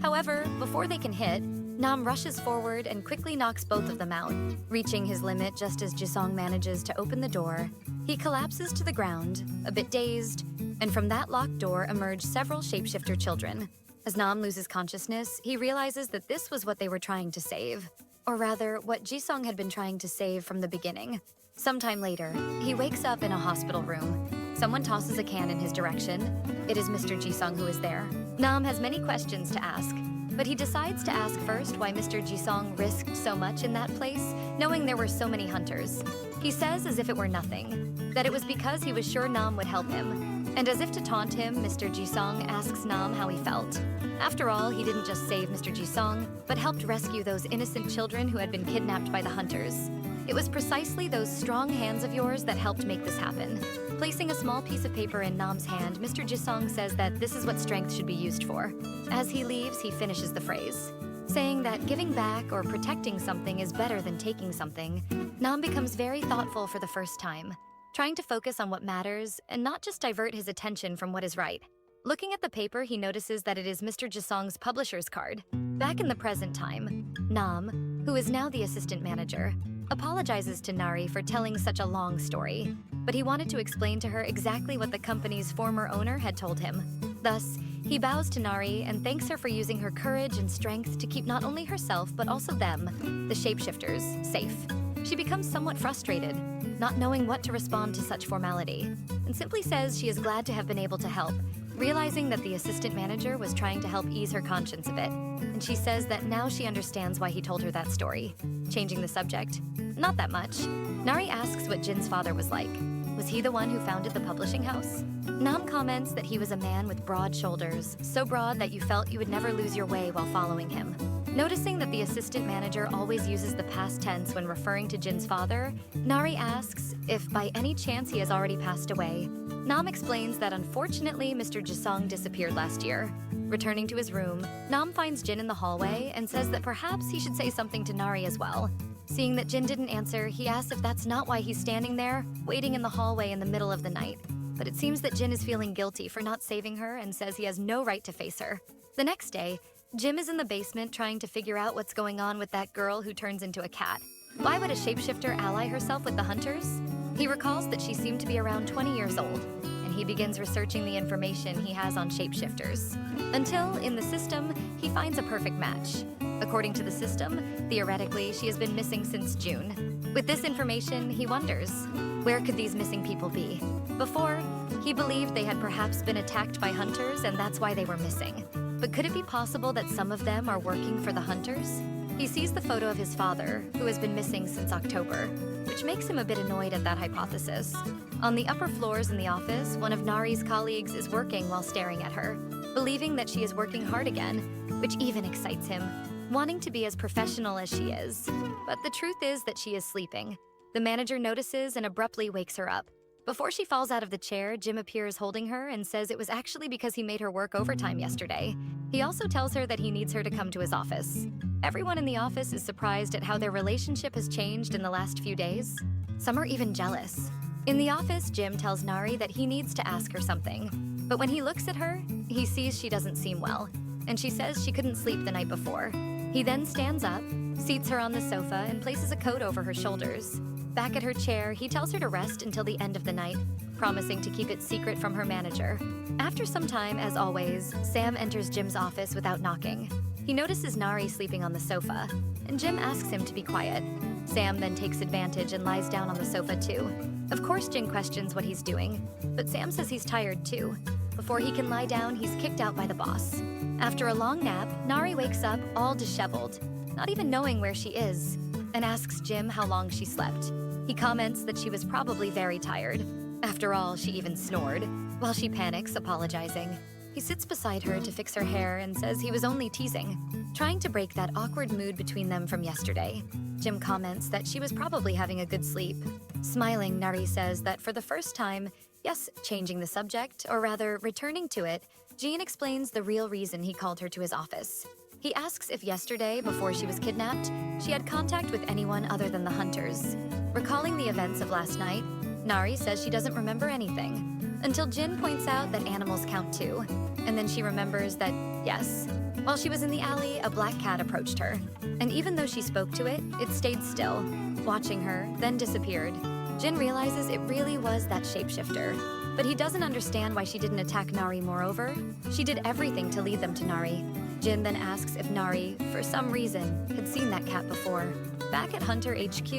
However, before they can hit, Nam rushes forward and quickly knocks both of them out, reaching his limit just as Jisong manages to open the door. He collapses to the ground, a bit dazed, and from that locked door emerge several shapeshifter children. As Nam loses consciousness, he realizes that this was what they were trying to save. Or rather, what Jisong had been trying to save from the beginning. Sometime later, he wakes up in a hospital room. Someone tosses a can in his direction. It is Mr. Jisong who is there. Nam has many questions to ask, but he decides to ask first why Mr. Jisong risked so much in that place, knowing there were so many hunters. He says as if it were nothing, that it was because he was sure Nam would help him. And as if to taunt him, Mr. Jisong asks Nam how he felt. After all, he didn't just save Mr. Jisong, but helped rescue those innocent children who had been kidnapped by the hunters. It was precisely those strong hands of yours that helped make this happen. Placing a small piece of paper in Nam's hand, Mr. Jisong says that this is what strength should be used for. As he leaves, he finishes the phrase, saying that giving back or protecting something is better than taking something. Nam becomes very thoughtful for the first time, trying to focus on what matters and not just divert his attention from what is right. Looking at the paper, he notices that it is Mr. Jisong's publisher's card. Back in the present time, Nam, who is now the assistant manager, apologizes to Nari for telling such a long story, but he wanted to explain to her exactly what the company's former owner had told him. Thus, he bows to Nari and thanks her for using her courage and strength to keep not only herself but also them, the shapeshifters, safe. She becomes somewhat frustrated, not knowing what to respond to such formality, and simply says she is glad to have been able to help, realizing that the assistant manager was trying to help ease her conscience a bit, and she says that now she understands why he told her that story. Changing the subject, not that much, Nari asks what Jin's father was like. Was he the one who founded the publishing house? Nam comments that he was a man with broad shoulders, so broad that you felt you would never lose your way while following him. Noticing that the assistant manager always uses the past tense when referring to Jin's father, Nari asks if by any chance he has already passed away. Nam explains that unfortunately Mr. Jisong disappeared last year. Returning to his room, Nam finds Jin in the hallway and says that perhaps he should say something to Nari as well. Seeing that Jin didn't answer, he asks if that's not why he's standing there, waiting in the hallway in the middle of the night. But it seems that Jin is feeling guilty for not saving her and says he has no right to face her. The next day, Jim is in the basement trying to figure out what's going on with that girl who turns into a cat. Why would a shapeshifter ally herself with the hunters? He recalls that she seemed to be around 20 years old, and he he begins researching the information he has on shapeshifters. Until, in the system, he finds a perfect match. According to the system, theoretically, she has been missing since June. With this information, he wonders, where could these missing people be? Before, he believed they had perhaps been attacked by hunters and that's why they were missing. But could it be possible that some of them are working for the hunters? He sees the photo of his father, who has been missing since October, which makes him a bit annoyed at that hypothesis. On the upper floors in the office, one of Nari's colleagues is working while staring at her, believing that she is working hard again, which even excites him, wanting to be as professional as she is. But the truth is that she is sleeping. The manager notices and abruptly wakes her up. Before she falls out of the chair, Jim appears holding her and says it was actually because he made her work overtime yesterday. He also tells her that he needs her to come to his office. Everyone in the office is surprised at how their relationship has changed in the last few days. Some are even jealous. In the office, Jim tells Nari that he needs to ask her something. But when he looks at her, he sees she doesn't seem well, and she says she couldn't sleep the night before. He then stands up, seats her on the sofa, and places a coat over her shoulders. Back at her chair, he tells her to rest until the end of the night, promising to keep it secret from her manager. After some time, as always, Sam enters Jim's office without knocking. He notices Nari sleeping on the sofa, and Jim asks him to be quiet. Sam then takes advantage and lies down on the sofa too. Of course, Jim questions what he's doing, but Sam says he's tired too. Before he can lie down, he's kicked out by the boss. After a long nap, Nari wakes up all disheveled, not even knowing where she is, and asks Jim how long she slept. He comments that she was probably very tired. After all, she even snored, while she panics, apologizing. He sits beside her to fix her hair and says he was only teasing, trying to break that awkward mood between them from yesterday. Jim comments that she was probably having a good sleep. Smiling, Nari says that for the first time, yes, changing the subject, or rather returning to it, Jean explains the real reason he called her to his office. He asks if yesterday, before she was kidnapped, she had contact with anyone other than the hunters. Recalling the events of last night, Nari says she doesn't remember anything, until Jin points out that animals count too, and then she remembers that, yes, while she was in the alley, a black cat approached her, and even though she spoke to it, it stayed still, watching her, then disappeared. Jin realizes it really was that shapeshifter, but he doesn't understand why she didn't attack Nari. Moreover, she did everything to lead them to Nari. Jin then asks if Nari, for some reason, had seen that cat before. Back at Hunter HQ,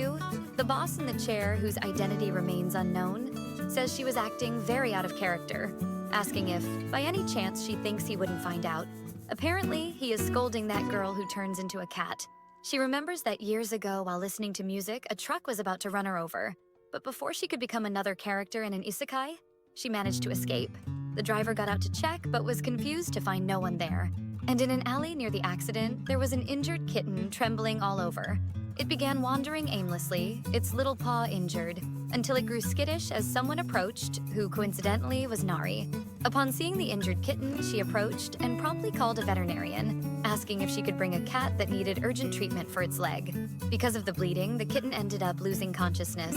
the boss in the chair, whose identity remains unknown, says she was acting very out of character, asking if, by any chance, she thinks he wouldn't find out. Apparently, he is scolding that girl who turns into a cat. She remembers that years ago, while listening to music, a truck was about to run her over. But before she could become another character in an isekai, she managed to escape. The driver got out to check, but was confused to find no one there. And in an alley near the accident, there was an injured kitten trembling all over. It began wandering aimlessly, its little paw injured, until it grew skittish as someone approached, who coincidentally was Nari. Upon seeing the injured kitten, she approached and promptly called a veterinarian, asking if she could bring a cat that needed urgent treatment for its leg. Because of the bleeding, the kitten ended up losing consciousness.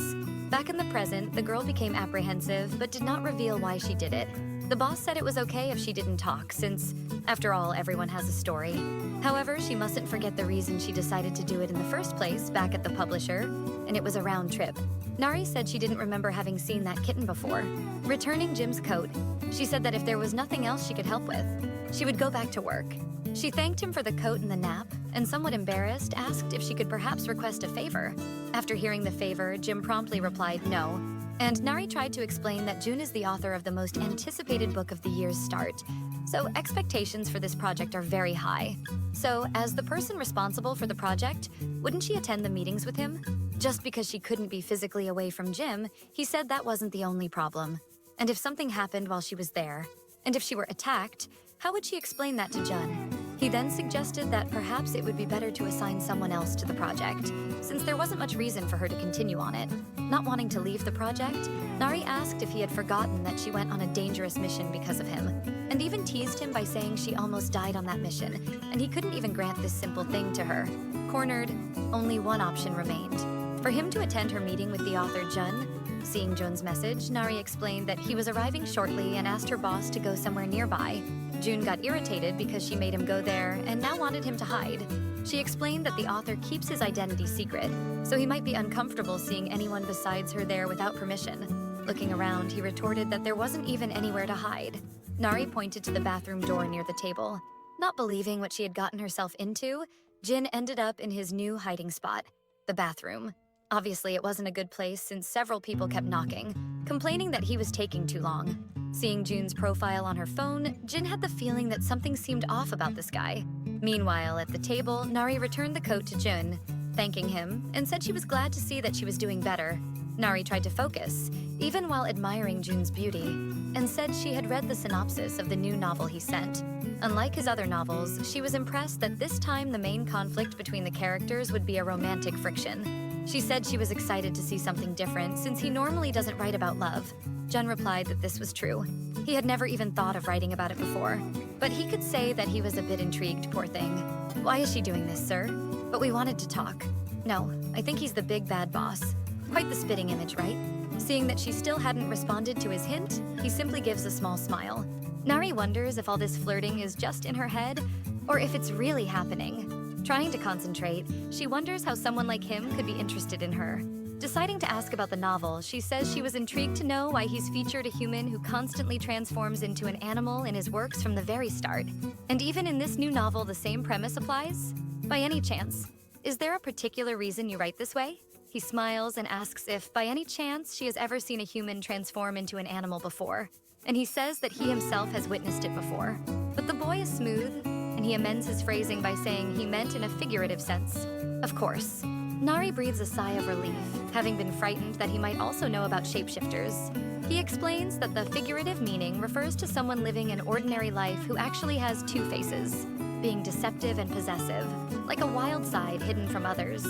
Back in the present, the girl became apprehensive but did not reveal why she did it. The boss said it was okay if she didn't talk, since, after all, everyone has a story. However, she mustn't forget the reason she decided to do it in the first place back at the publisher, and it was a round trip. Nari said she didn't remember having seen that kitten before. Returning Jim's coat, she said that if there was nothing else she could help with, she would go back to work. She thanked him for the coat and the nap, and somewhat embarrassed, asked if she could perhaps request a favor. After hearing the favor, Jim promptly replied no, and Nari tried to explain that June is the author of the most anticipated book of the year's start, so expectations for this project are very high. So, as the person responsible for the project, wouldn't she attend the meetings with him? Just because she couldn't be physically away from Jim, he said that wasn't the only problem. And if something happened while she was there, and if she were attacked, how would she explain that to Jun? He then suggested that perhaps it would be better to assign someone else to the project, since there wasn't much reason for her to continue on it. Not wanting to leave the project, Nari asked if he had forgotten that she went on a dangerous mission because of him, and even teased him by saying she almost died on that mission, and he couldn't even grant this simple thing to her. Cornered, only one option remained: for him to attend her meeting with the author Jun. Seeing Jun's message, Nari explained that he was arriving shortly and asked her boss to go somewhere nearby. June got irritated because she made him go there and now wanted him to hide. She explained that the author keeps his identity secret, so he might be uncomfortable seeing anyone besides her there without permission. Looking around, he retorted that there wasn't even anywhere to hide. Nari pointed to the bathroom door near the table. Not believing what she had gotten herself into, Jin ended up in his new hiding spot, the bathroom. Obviously, it wasn't a good place since several people kept knocking, complaining that he was taking too long. Seeing Jun's profile on her phone, Jin had the feeling that something seemed off about this guy. Meanwhile, at the table, Nari returned the coat to Jun, thanking him, and said she was glad to see that she was doing better. Nari tried to focus, even while admiring Jun's beauty, and said she had read the synopsis of the new novel he sent. Unlike his other novels, she was impressed that this time the main conflict between the characters would be a romantic friction. She said she was excited to see something different since he normally doesn't write about love. Jun replied that this was true. He had never even thought of writing about it before, but he could say that he was a bit intrigued, poor thing. Why is she doing this, sir? But we wanted to talk. No, I think he's the big bad boss. Quite the spitting image, right? Seeing that she still hadn't responded to his hint, he simply gives a small smile. Nari wonders if all this flirting is just in her head, or if it's really happening. Trying to concentrate, she wonders how someone like him could be interested in her. Deciding to ask about the novel, she says she was intrigued to know why he's featured a human who constantly transforms into an animal in his works from the very start. And even in this new novel, the same premise applies? By any chance, is there a particular reason you write this way? He smiles and asks if, by any chance, she has ever seen a human transform into an animal before. And he says that he himself has witnessed it before. But the boy is smooth, and he amends his phrasing by saying he meant in a figurative sense. Of course. Nari breathes a sigh of relief, having been frightened that he might also know about shapeshifters. He explains that the figurative meaning refers to someone living an ordinary life who actually has two faces, being deceptive and possessive, like a wild side hidden from others.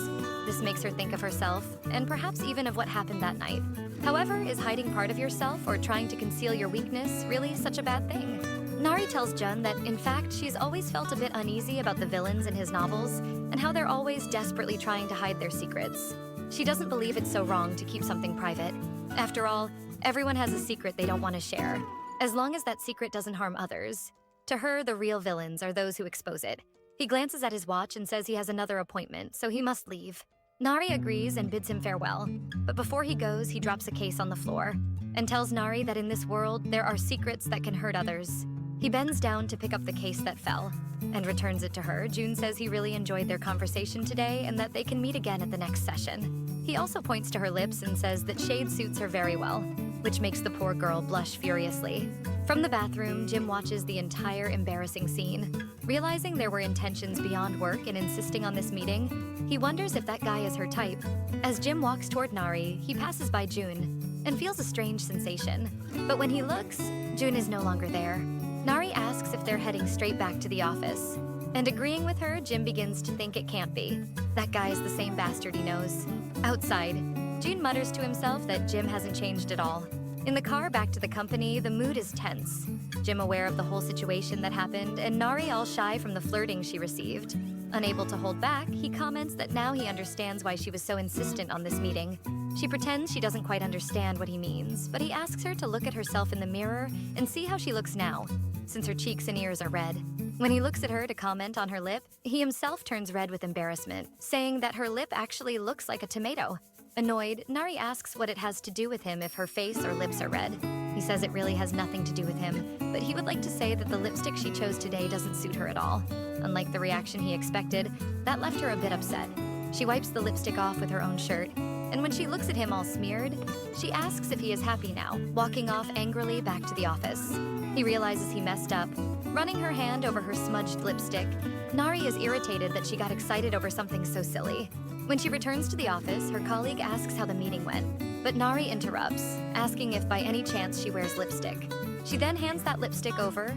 This makes her think of herself, and perhaps even of what happened that night. However, is hiding part of yourself or trying to conceal your weakness really such a bad thing? Nari tells Jun that, in fact, she's always felt a bit uneasy about the villains in his novels and how they're always desperately trying to hide their secrets. She doesn't believe it's so wrong to keep something private. After all, everyone has a secret they don't want to share, as long as that secret doesn't harm others. To her, the real villains are those who expose it. He glances at his watch and says he has another appointment, so he must leave. Nari agrees and bids him farewell, but before he goes, he drops a case on the floor and tells Nari that in this world, there are secrets that can hurt others. He bends down to pick up the case that fell and returns it to her. Jun says he really enjoyed their conversation today and that they can meet again at the next session. He also points to her lips and says that shade suits her very well, which makes the poor girl blush furiously. From the bathroom, Jim watches the entire embarrassing scene. Realizing there were intentions beyond work in insisting on this meeting, he wonders if that guy is her type. As Jim walks toward Nari, he passes by Jun and feels a strange sensation. But when he looks, Jun is no longer there. Nari asks if they're heading straight back to the office. And agreeing with her, Jim begins to think it can't be. That guy is the same bastard he knows. Outside, Jun mutters to himself that Jim hasn't changed at all. In the car back to the company, the mood is tense. Jim aware of the whole situation that happened, and Nari all shy from the flirting she received. Unable to hold back, he comments that now he understands why she was so insistent on this meeting. She pretends she doesn't quite understand what he means, but he asks her to look at herself in the mirror and see how she looks now, since her cheeks and ears are red. When he looks at her to comment on her lip, he himself turns red with embarrassment, saying that her lip actually looks like a tomato. Annoyed, Nari asks what it has to do with him if her face or lips are red. He says it really has nothing to do with him, but he would like to say that the lipstick she chose today doesn't suit her at all. Unlike the reaction he expected, that left her a bit upset. She wipes the lipstick off with her own shirt, and when she looks at him all smeared, she asks if he is happy now, walking off angrily back to the office. He realizes he messed up. Running her hand over her smudged lipstick, Nari is irritated that she got excited over something so silly. When she returns to the office, her colleague asks how the meeting went, but Nari interrupts, asking if by any chance she wears lipstick. She then hands that lipstick over.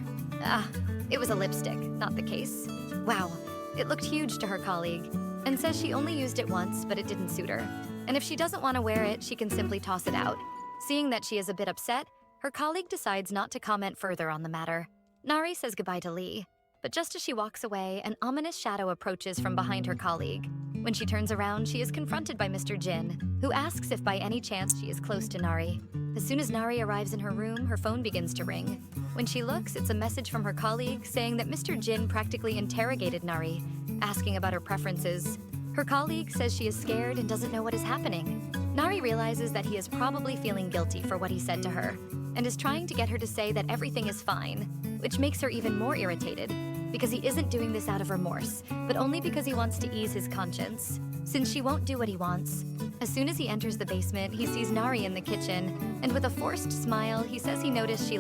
It was a lipstick, not the case. Wow, it looked huge to her colleague, and says she only used it once, but it didn't suit her. And if she doesn't want to wear it, she can simply toss it out. Seeing that she is a bit upset, her colleague decides not to comment further on the matter. Nari says goodbye to Lee, but just as she walks away, an ominous shadow approaches from behind her colleague. When she turns around, she is confronted by Mr. Jin, who asks if by any chance she is close to Nari. As soon as Nari arrives in her room, her phone begins to ring. When she looks, it's a message from her colleague saying that Mr. Jin practically interrogated Nari, asking about her preferences. Her colleague says she is scared and doesn't know what is happening. Nari realizes that he is probably feeling guilty for what he said to her, and is trying to get her to say that everything is fine, which makes her even more irritated, because he isn't doing this out of remorse, but only because he wants to ease his conscience, since she won't do what he wants. As soon as he enters the basement, he sees Nari in the kitchen, and with a forced smile, he says he noticed she